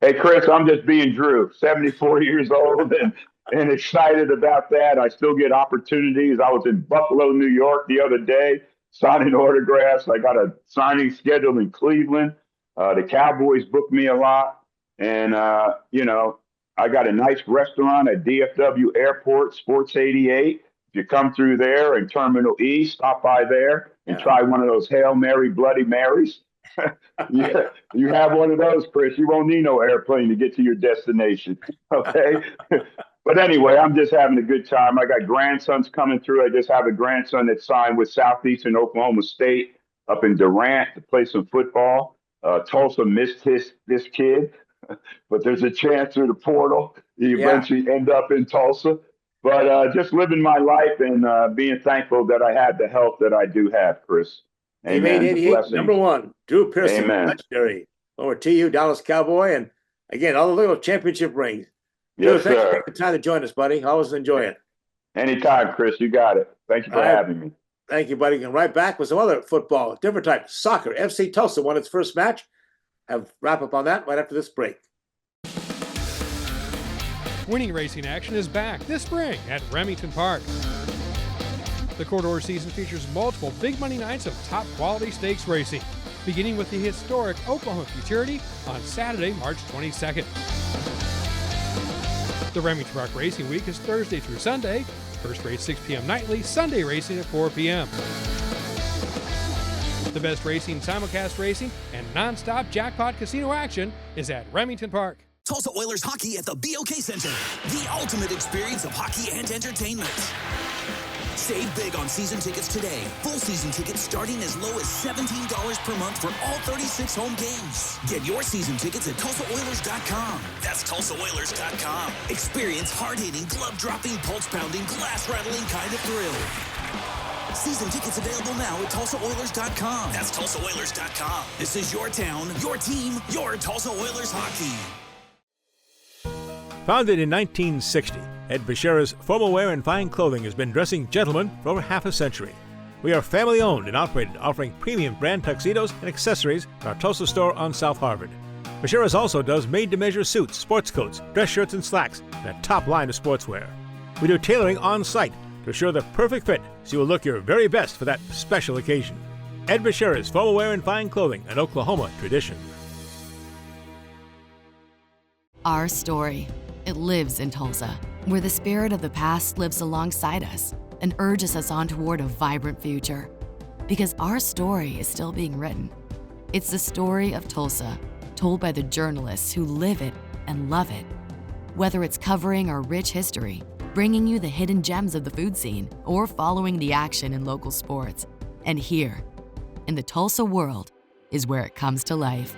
Hey, Chris, I'm just being Drew, 74 years old and excited about that. I still get opportunities. I was in Buffalo, New York the other day, signing autographs. I got a signing scheduled in Cleveland. The Cowboys booked me a lot. And, you know, I got a nice restaurant at DFW Airport, Sports 88. If you come through there in Terminal E, stop by there and try one of those Hail Mary Bloody Marys. You have one of those, Chris. You won't need no airplane to get to your destination. Okay. But anyway, I'm just having a good time. I got grandsons coming through. I just have a grandson that signed with Southeastern Oklahoma State up in Durant to play some football. Tulsa missed this kid, but there's a chance through the portal he eventually end up in Tulsa. But just living my life and being thankful that I had the health that I do have, Chris. He made 88 number 1. Drew Pearson, legendary former TU Dallas Cowboy, and again all the little championship rings. Drew, Yes, thanks for sir. taking the time to join us, buddy. Always enjoy it. Anytime, Chris. You got it. Thank you for having me. Thank you, buddy. And right back with some other football, different type. Soccer. FC Tulsa won its first match. Have wrap up on that right after this break. Winning racing action is back this spring at Remington Park. The Corridor season features multiple big money nights of top quality stakes racing, beginning with the historic Oklahoma Futurity on Saturday, March 22nd. The Remington Park Racing Week is Thursday through Sunday. First race 6 p.m. nightly, Sunday racing at 4 p.m. The best racing, simulcast racing, and non-stop jackpot casino action is at Remington Park. Tulsa Oilers hockey at the BOK Center. The ultimate experience of hockey and entertainment. Save big on season tickets today. Full season tickets starting as low as $17 per month for all 36 home games. Get your season tickets at TulsaOilers.com. That's TulsaOilers.com. Experience hard-hitting, glove-dropping, pulse-pounding, glass-rattling kind of thrill. Season tickets available now at TulsaOilers.com. That's TulsaOilers.com. This is your town, your team, your Tulsa Oilers hockey. Founded in 1960, Ed Bashira's Formal Wear and Fine Clothing has been dressing gentlemen for over half a century. We are family owned and operated, offering premium brand tuxedos and accessories at our Tulsa store on South Harvard. Bashira's also does made-to-measure suits, sports coats, dress shirts, and slacks, and a top line of sportswear. We do tailoring on site to assure the perfect fit so you will look your very best for that special occasion. Ed Bashira's Formal Wear and Fine Clothing, an Oklahoma tradition. Our story. It lives in Tulsa, where the spirit of the past lives alongside us and urges us on toward a vibrant future. Because our story is still being written. It's the story of Tulsa, told by the journalists who live it and love it. Whether it's covering our rich history, bringing you the hidden gems of the food scene, or following the action in local sports. And here, in the Tulsa world, is where it comes to life.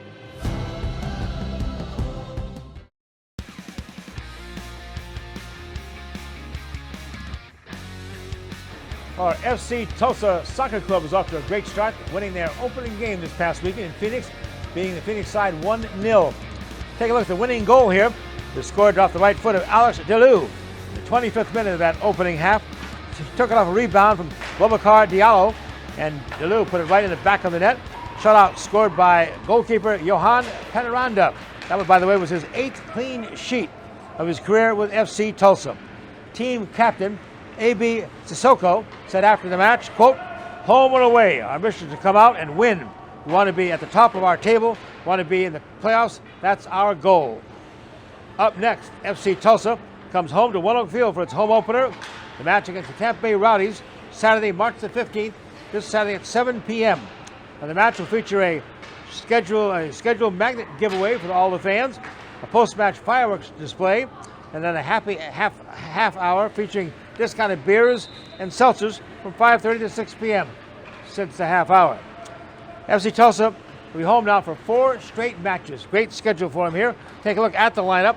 Our FC Tulsa Soccer Club is off to a great start, winning their opening game this past weekend in Phoenix, beating the Phoenix side 1-0. Take a look at the winning goal here. The scored off the right foot of Alex Deleu in the 25th minute of that opening half. She took it off a rebound from Boubacar Diallo, and Deleu put it right in the back of the net. Shutout scored by goalkeeper Johan Penaranda. That one, by the way, was his 8th clean sheet of his career with FC Tulsa. Team captain A.B. Sissoko said after the match, quote, "Home and away, our mission is to come out and win. We want to be at the top of our table, want to be in the playoffs. That's our goal." Up next, FC Tulsa comes home to One Oak Field for its home opener. The match against the Tampa Bay Rowdies, Saturday, March the 15th, this Saturday at 7 p.m. And the match will feature a scheduled magnet giveaway for all the fans, a post-match fireworks display, and then a happy half hour featuring discounted beers and seltzers from 5:30 to 6 p.m. since the half hour. FC Tulsa will be home now for 4 straight matches. Great schedule for them here. Take a look at the lineup.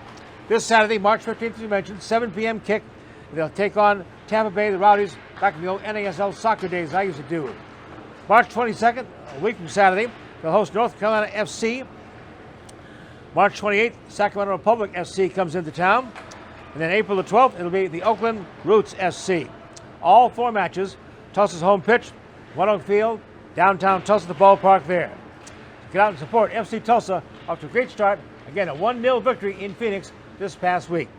This Saturday, March 15th, as you mentioned, 7 p.m. kick. They'll take on Tampa Bay, the Rowdies, back in the old NASL soccer days I used to do. March 22nd, a week from Saturday, they'll host North Carolina FC. March 28th, Sacramento Republic FC comes into town. And then April the 12th, it'll be the Oakland Roots SC. All 4 matches, Tulsa's home pitch, One Oak Field, downtown Tulsa, the ballpark there. Get out and support FC Tulsa off to a great start. Again, a 1-0 victory in Phoenix this past week.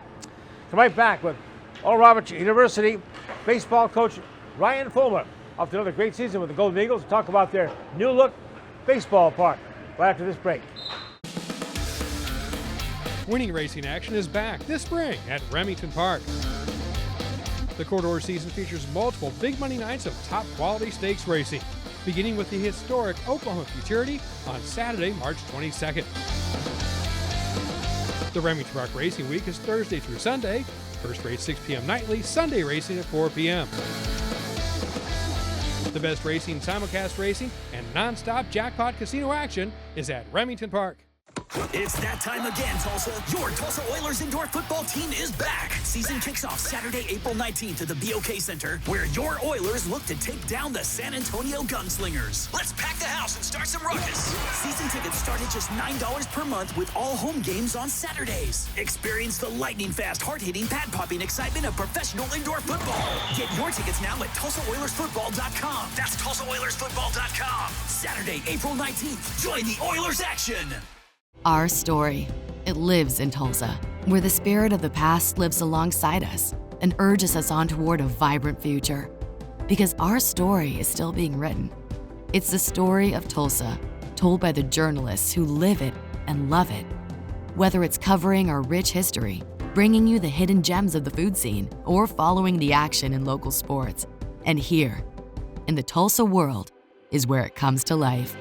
Come right back with Oral Roberts University baseball coach Ryan Fulmer off to another great season with the Golden Eagles to talk about their new look baseball park right after this break. Winning racing action is back this spring at Remington Park. The Corridor season features multiple big money nights of top quality stakes racing, beginning with the historic Oklahoma Futurity on Saturday, March 22nd. The Remington Park Racing Week is Thursday through Sunday. First race 6 p.m. nightly, Sunday racing at 4 p.m. The best racing, simulcast racing, and non-stop jackpot casino action is at Remington Park. It's that time again, Tulsa. Your Tulsa Oilers indoor football team is back. Season kicks off Saturday, April 19th at the BOK Center, where your Oilers look to take down the San Antonio Gunslingers. Let's pack the house and start some ruckus. Season tickets start at just $9 per month with all home games on Saturdays. Experience the lightning-fast, hard-hitting, pad-popping excitement of professional indoor football. Get your tickets now at TulsaOilersFootball.com. That's TulsaOilersFootball.com. Saturday, April 19th. Join the Oilers action. Our story. It lives in Tulsa, where the spirit of the past lives alongside us and urges us on toward a vibrant future. Because our story is still being written. It's the story of Tulsa, told by the journalists who live it and love it. Whether it's covering our rich history, bringing you the hidden gems of the food scene, or following the action in local sports. And here, in the Tulsa world, is where it comes to life.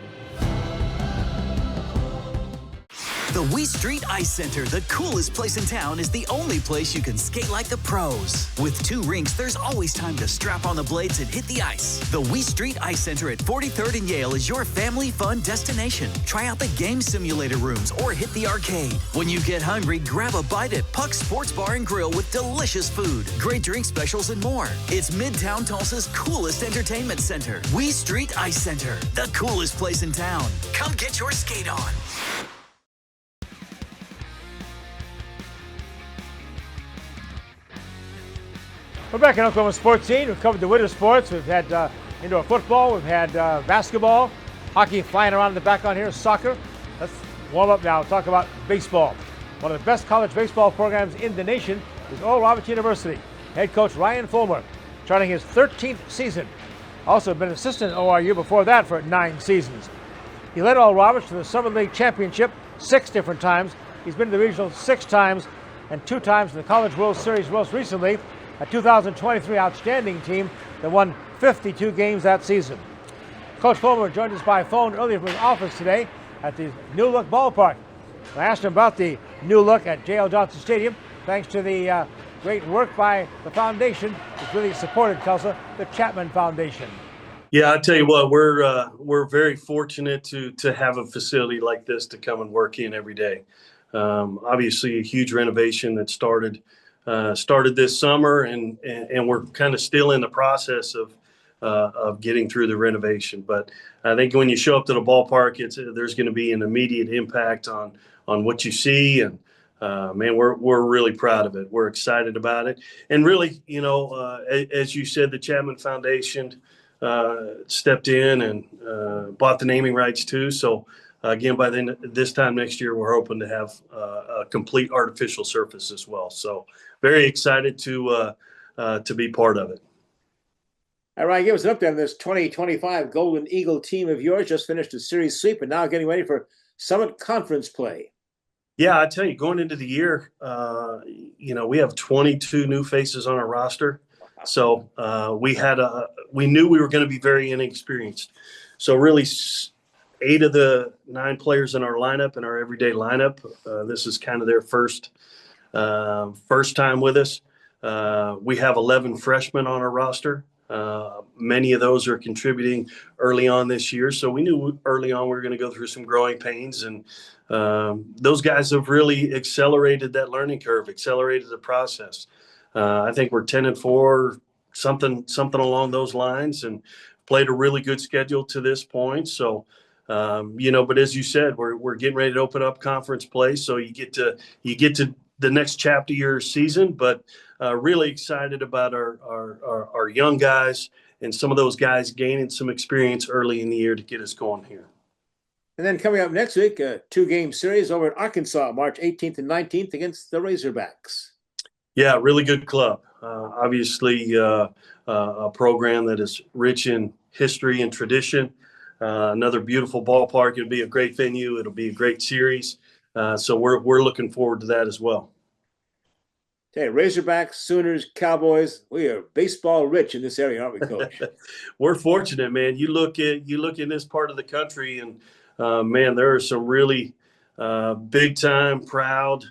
The We Street Ice Center, the coolest place in town, is the only place you can skate like the pros. With 2 rinks, there's always time to strap on the blades and hit the ice. The We Street Ice Center at 43rd and Yale is your family fun destination. Try out the game simulator rooms or hit the arcade. When you get hungry, grab a bite at Puck's Sports Bar and Grill with delicious food, great drink specials, and more. It's Midtown Tulsa's coolest entertainment center. We Street Ice Center, the coolest place in town. Come get your skate on. We're back in Oklahoma Sports Scene. We've covered the winter sports. We've had indoor football. We've had basketball, hockey flying around in the background here, soccer. Let's warm up now. Talk about baseball. One of the best college baseball programs in the nation is Oral Roberts University. Head coach Ryan Fulmer, starting his 13th season. Also been assistant at ORU before that for 9 seasons. He led Oral Roberts to the Summer League Championship 6 different times. He's been to the regional 6 times and 2 times in the College World Series, most recently a 2023 outstanding team that won 52 games that season. Coach Fulmer joined us by phone earlier from his office today at the New Look Ballpark. I asked him about the new look at J.L. Johnson Stadium, thanks to the great work by the foundation that's really supported Tulsa, the Chapman Foundation. Yeah, I tell you what, we're very fortunate to have a facility like this to come and work in every day. Obviously, a huge renovation that started this summer, and we're kind of still in the process of getting through the renovation. But I think when you show up to the ballpark, there's going to be an immediate impact on what you see, and man, we're really proud of it. We're excited about it, and really, as you said, the Chapman Foundation stepped in and bought the naming rights too. So again, by this time next year, we're hoping to have a complete artificial surface as well. So very excited to be part of it. All right, give us an update on this 2025 Golden Eagle team of yours. Just finished a series sweep and now getting ready for Summit Conference play. Yeah, I tell you, going into the year, we have 22 new faces on our roster. So we knew we were going to be very inexperienced. So really 8 of the 9 players in our lineup, in our everyday lineup, this is kind of their first time with us. We have 11 freshmen on our roster. Many of those are contributing early on this year. So we knew early on we were going to go through some growing pains, and those guys have really accelerated that learning curve, accelerated the process. I think we're 10-4, something along those lines, and played a really good schedule to this point. So, but as you said, we're getting ready to open up conference play. So you get to the next chapter of your season, but really excited about our young guys and some of those guys gaining some experience early in the year to get us going here. And then coming up next week, a 2-game series over in Arkansas, March 18th and 19th against the Razorbacks. Yeah, really good club. Obviously, a program that is rich in history and tradition. Another beautiful ballpark. It'll be a great venue. It'll be a great series. So we're looking forward to that as well. Okay, Razorbacks, Sooners, Cowboys. We are baseball rich in this area, aren't we, Coach? We're fortunate, man. You look in this part of the country, and man, there are some really big time, proud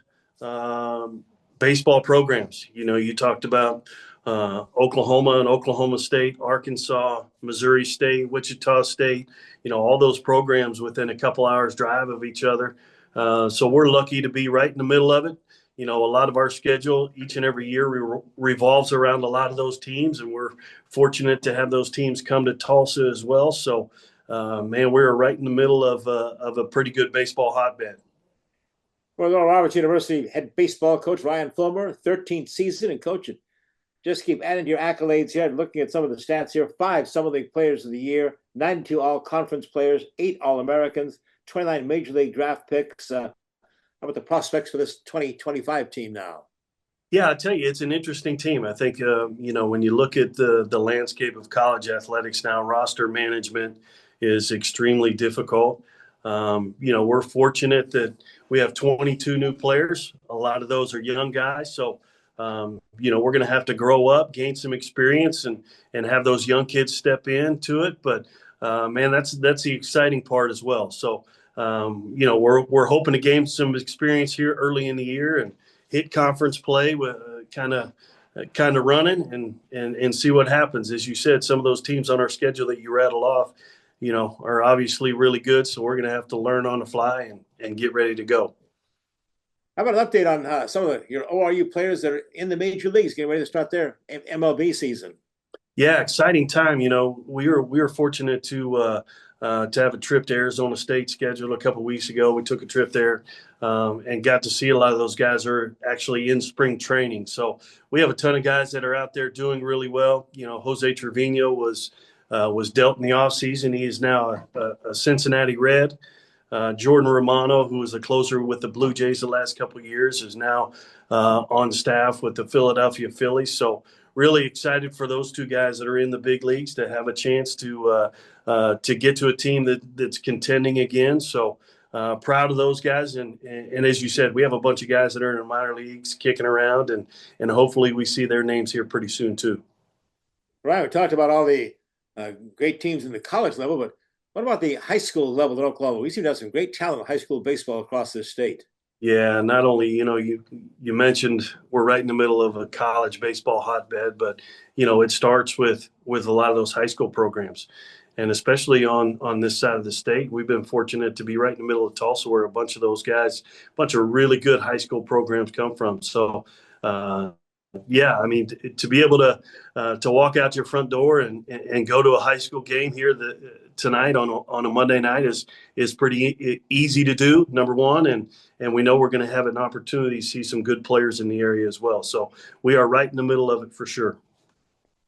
baseball programs. You talked about Oklahoma and Oklahoma State, Arkansas, Missouri State, Wichita State, all those programs within a couple hours drive of each other. So we're lucky to be right in the middle of it. A lot of our schedule each and every year revolves around a lot of those teams, and we're fortunate to have those teams come to Tulsa as well. So, man, we're right in the middle of a pretty good baseball hotbed. Well, Oral Roberts University head baseball coach Ryan Fulmer, 13th season, and coach, just keep adding to your accolades here. Looking at some of the stats here: 5 Summer League Players of the Year, 92 All-Conference players, 8 All-Americans, 29 Major League draft picks. How about the prospects for this 2025 team now? Yeah, I tell you, it's an interesting team. I think, when you look at the landscape of college athletics now, roster management is extremely difficult. We're fortunate that we have 22 new players. A lot of those are young guys. So, we're going to have to grow up, gain some experience, and have those young kids step into it. But, man, that's the exciting part as well. So, we're hoping to gain some experience here early in the year and hit conference play with kind of running and see what happens. As you said, some of those teams on our schedule that you rattled off, are obviously really good. So we're going to have to learn on the fly and get ready to go. How about an update on some of your ORU players that are in the major leagues getting ready to start their MLB season? Yeah, exciting time. We were fortunate to have a trip to Arizona State scheduled a couple of weeks ago. We took a trip there and got to see a lot of those guys are actually in spring training. So we have a ton of guys that are out there doing really well. Jose Trevino was dealt in the offseason. He is now a Cincinnati Red. Jordan Romano, who was a closer with the Blue Jays the last couple of years, is now on staff with the Philadelphia Phillies. So really excited for those two guys that are in the big leagues to have a chance to get to a team that's contending again. So proud of those guys. And as you said, we have a bunch of guys that are in the minor leagues kicking around, and hopefully we see their names here pretty soon too. Right. We talked about all the great teams in the college level, but what about the high school level in Oklahoma? We seem to have some great talent in high school baseball across this state. Yeah, not only, you mentioned we're right in the middle of a college baseball hotbed, but, it starts with a lot of those high school programs. And especially on this side of the state, we've been fortunate to be right in the middle of Tulsa where a bunch of those guys, a bunch of really good high school programs come from. So, yeah, I mean, to be able to walk out your front door and go to a high school game here tonight on a Monday night is pretty easy to do, number one, and we know we're going to have an opportunity to see some good players in the area as well. So we are right in the middle of it for sure.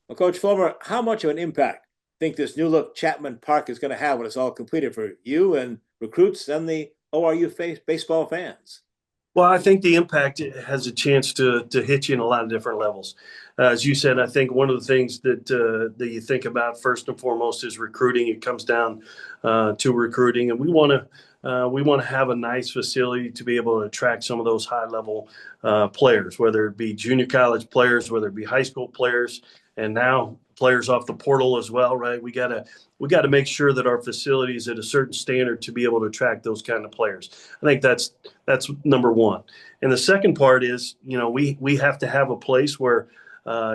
Well, Coach Fulmer, how much of an impact do you think this new look Chapman Park is going to have when it's all completed for you and recruits and the ORU baseball fans? Well, I think the impact has a chance to hit you in a lot of different levels. As you said, I think one of the things that you think about first and foremost is recruiting. It comes down to recruiting, and we want to have a nice facility to be able to attract some of those high level players, whether it be junior college players, whether it be high school players, and now players off the portal as well, right? We got to make sure that our facility is at a certain standard to be able to attract those kind of players. I think that's number one. And the second part is, we have to have a place where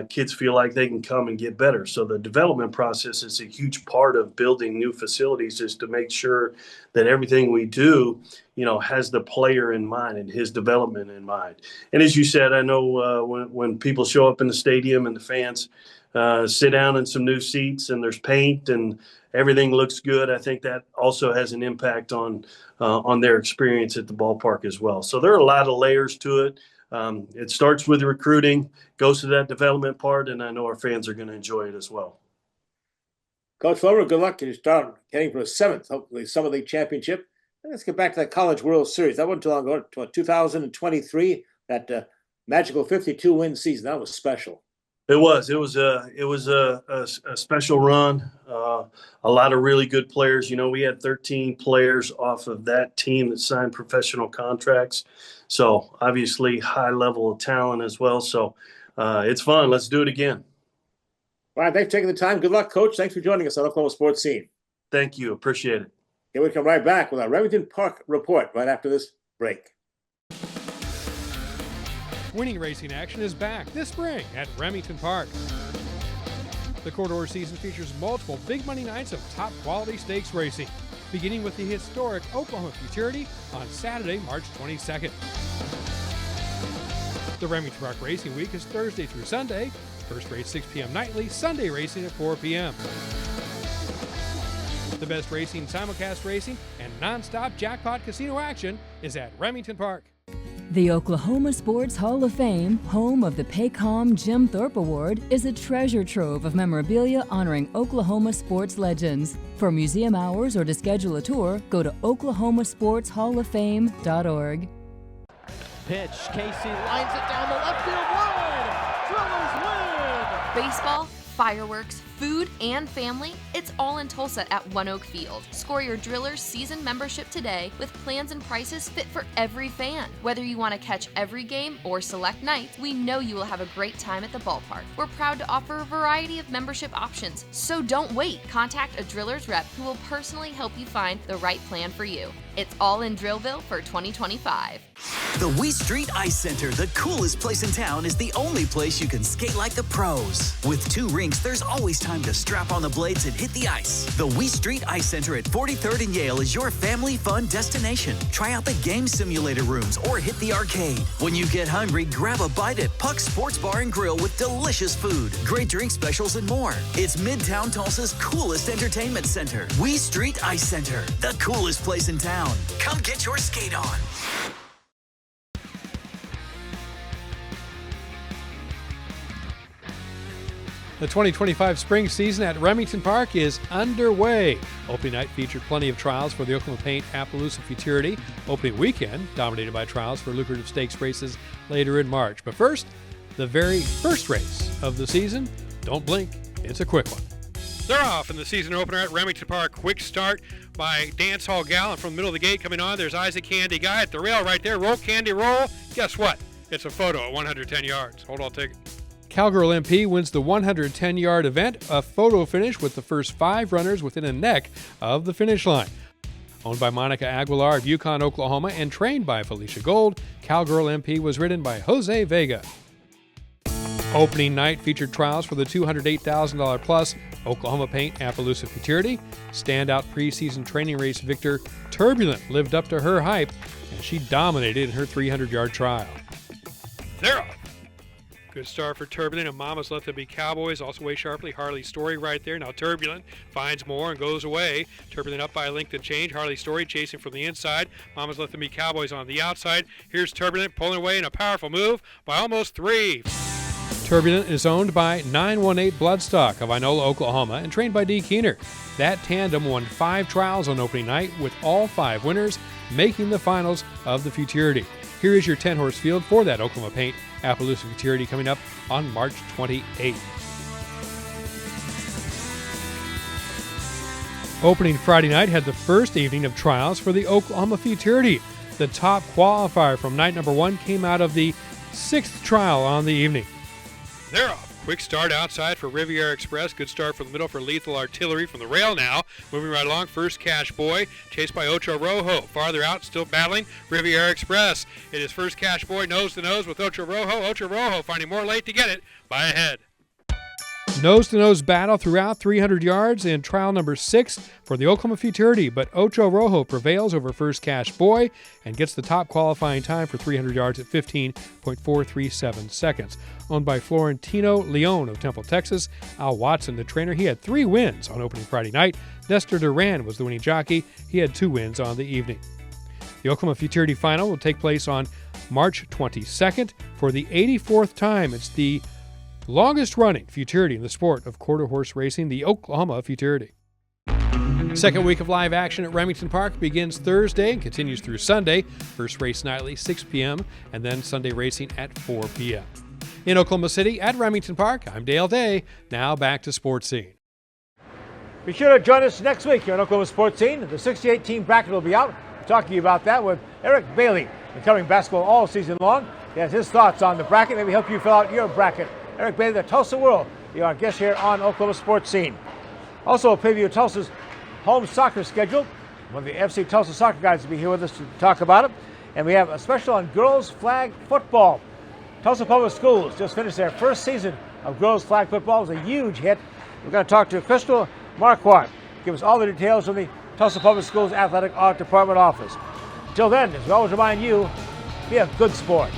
kids feel like they can come and get better. So the development process is a huge part of building new facilities, is to make sure that everything we do, has the player in mind and his development in mind. And as you said, I know when people show up in the stadium and the fans sit down in some new seats and there's paint and everything looks good, I think that also has an impact on their experience at the ballpark as well. So there are a lot of layers to it. It starts with recruiting, goes to that development part, and I know our fans are going to enjoy it as well. Coach Fulmer, good luck. You start heading for a seventh, hopefully, Summer League championship. And let's get back to that College World Series. That wasn't too long ago, 2023, that magical 52-win season. That was special. It was a special run. A lot of really good players. We had 13 players off of that team that signed professional contracts. So obviously high level of talent as well. So it's fun. Let's do it again. All right. Thanks for taking the time. Good luck, Coach. Thanks for joining us on Oklahoma Sports Scene. Thank you. Appreciate it. Okay, we come right back with our Remington Park report right after this break. Winning racing action is back this spring at Remington Park. The Corridor season features multiple big money nights of top quality stakes racing, beginning with the historic Oklahoma Futurity on Saturday, March 22nd. The Remington Park Racing Week is Thursday through Sunday. First race 6 p.m. nightly, Sunday racing at 4 p.m. The best racing, simulcast racing, and non-stop jackpot casino action is at Remington Park. The Oklahoma Sports Hall of Fame, home of the Paycom Jim Thorpe Award, is a treasure trove of memorabilia honoring Oklahoma sports legends. For museum hours or to schedule a tour, go to oklahomasportshalloffame.org. Pitch, Casey lines it down the left field line. Drillers win! Baseball, Fireworks, food, and family, it's all in Tulsa at One Oak Field. Score your Drillers season membership today with plans and prices fit for every fan. Whether you want to catch every game or select nights, we know you will have a great time at the ballpark. We're proud to offer a variety of membership options, so don't wait. Contact a Drillers rep who will personally help you find the right plan for you. It's all in Drillville for 2025. The Wee Street Ice Center, the coolest place in town, is the only place you can skate like the pros. With 2 rinks, there's always time to strap on the blades and hit the ice. The Wee Street Ice Center at 43rd and Yale is your family fun destination. Try out the game simulator rooms or hit the arcade. When you get hungry, grab a bite at Puck's Sports Bar and Grill with delicious food, great drink specials, and more. It's Midtown Tulsa's coolest entertainment center. Wee Street Ice Center, the coolest place in town. Come get your skate on. The 2025 spring season at Remington Park is underway. Opening night featured plenty of trials for the Oklahoma Paint Appaloosa Futurity. Opening weekend dominated by trials for lucrative stakes races later in March. But first, the very first race of the season. Don't blink, it's a quick one. They're off in the season opener at Remington Park. Quick start by Dance Hall Gal, and from the middle of the gate coming on, there's Isaac Candy Guy at the rail right there. Roll, Candy, roll. Guess what? It's a photo at 110 yards. Hold on, take it. Cowgirl MP wins the 110-yard event, a photo finish with the first 5 runners within a neck of the finish line. Owned by Monica Aguilar of Yukon, Oklahoma, and trained by Felicia Gold, Cowgirl MP was ridden by Jose Vega. Opening night featured trials for the $208,000 plus Oklahoma Paint Appaloosa Futurity. Standout preseason training race victor Turbulent lived up to her hype, and she dominated in her 300-yard trial. They're off. Good start for Turbulent, and Mama's Let Them Be Cowboys also way sharply. Harley's Story right there. Now Turbulent finds more and goes away. Turbulent up by a length and change. Harley's Story chasing from the inside. Mama's Let Them Be Cowboys on the outside. Here's Turbulent pulling away in a powerful move by almost 3. Turbulent is owned by 918 Bloodstock of Inola, Oklahoma, and trained by Dee Keener. That tandem won 5 trials on opening night, with all 5 winners making the finals of the Futurity. Here is your 10-horse field for that Oklahoma Paint Appaloosa Futurity coming up on March 28th. Opening Friday night had the first evening of trials for the Oklahoma Futurity. The top qualifier from night number 1 came out of the 6th trial on the evening. They're off. Quick start outside for Riviera Express. Good start from the middle for Lethal Artillery from the rail now. Moving right along, First Cash Boy, chased by Ocho Rojo. Farther out, still battling, Riviera Express. It is First Cash Boy nose to nose with Ocho Rojo. Ocho Rojo finding more late to get it by a head. Nose-to-nose battle throughout 300 yards in trial number 6 for the Oklahoma Futurity, but Ocho Rojo prevails over First Cash Boy and gets the top qualifying time for 300 yards at 15.437 seconds. Owned by Florentino Leon of Temple, Texas, Al Watson, the trainer, he had 3 wins on opening Friday night. Nestor Duran was the winning jockey. He had 2 wins on the evening. The Oklahoma Futurity Final will take place on March 22nd for the 84th time. It's the longest-running Futurity in the sport of quarter horse racing, the Oklahoma Futurity. Second week of live action at Remington Park begins Thursday and continues through Sunday. First race nightly, 6 p.m., and then Sunday racing at 4 p.m. In Oklahoma City at Remington Park, I'm Dale Day. Now back to Sports Scene. Be sure to join us next week here on Oklahoma Sports Scene. The 68 team bracket will be out. We're talking about that with Eric Bailey, been covering basketball all season long. He has his thoughts on the bracket, maybe help you fill out your bracket. Eric Bailey, the Tulsa World, you're our guest here on Oklahoma Sports Scene. Also, a preview of Tulsa's home soccer schedule. One of the FC Tulsa soccer guys will be here with us to talk about it. And we have a special on girls flag football. Tulsa Public Schools just finished their first season of girls flag football. It was a huge hit. We're going to talk to Crystal Marquardt, give us all the details from the Tulsa Public Schools Athletic Art Department office. Until then, as we always remind you, be a good sport.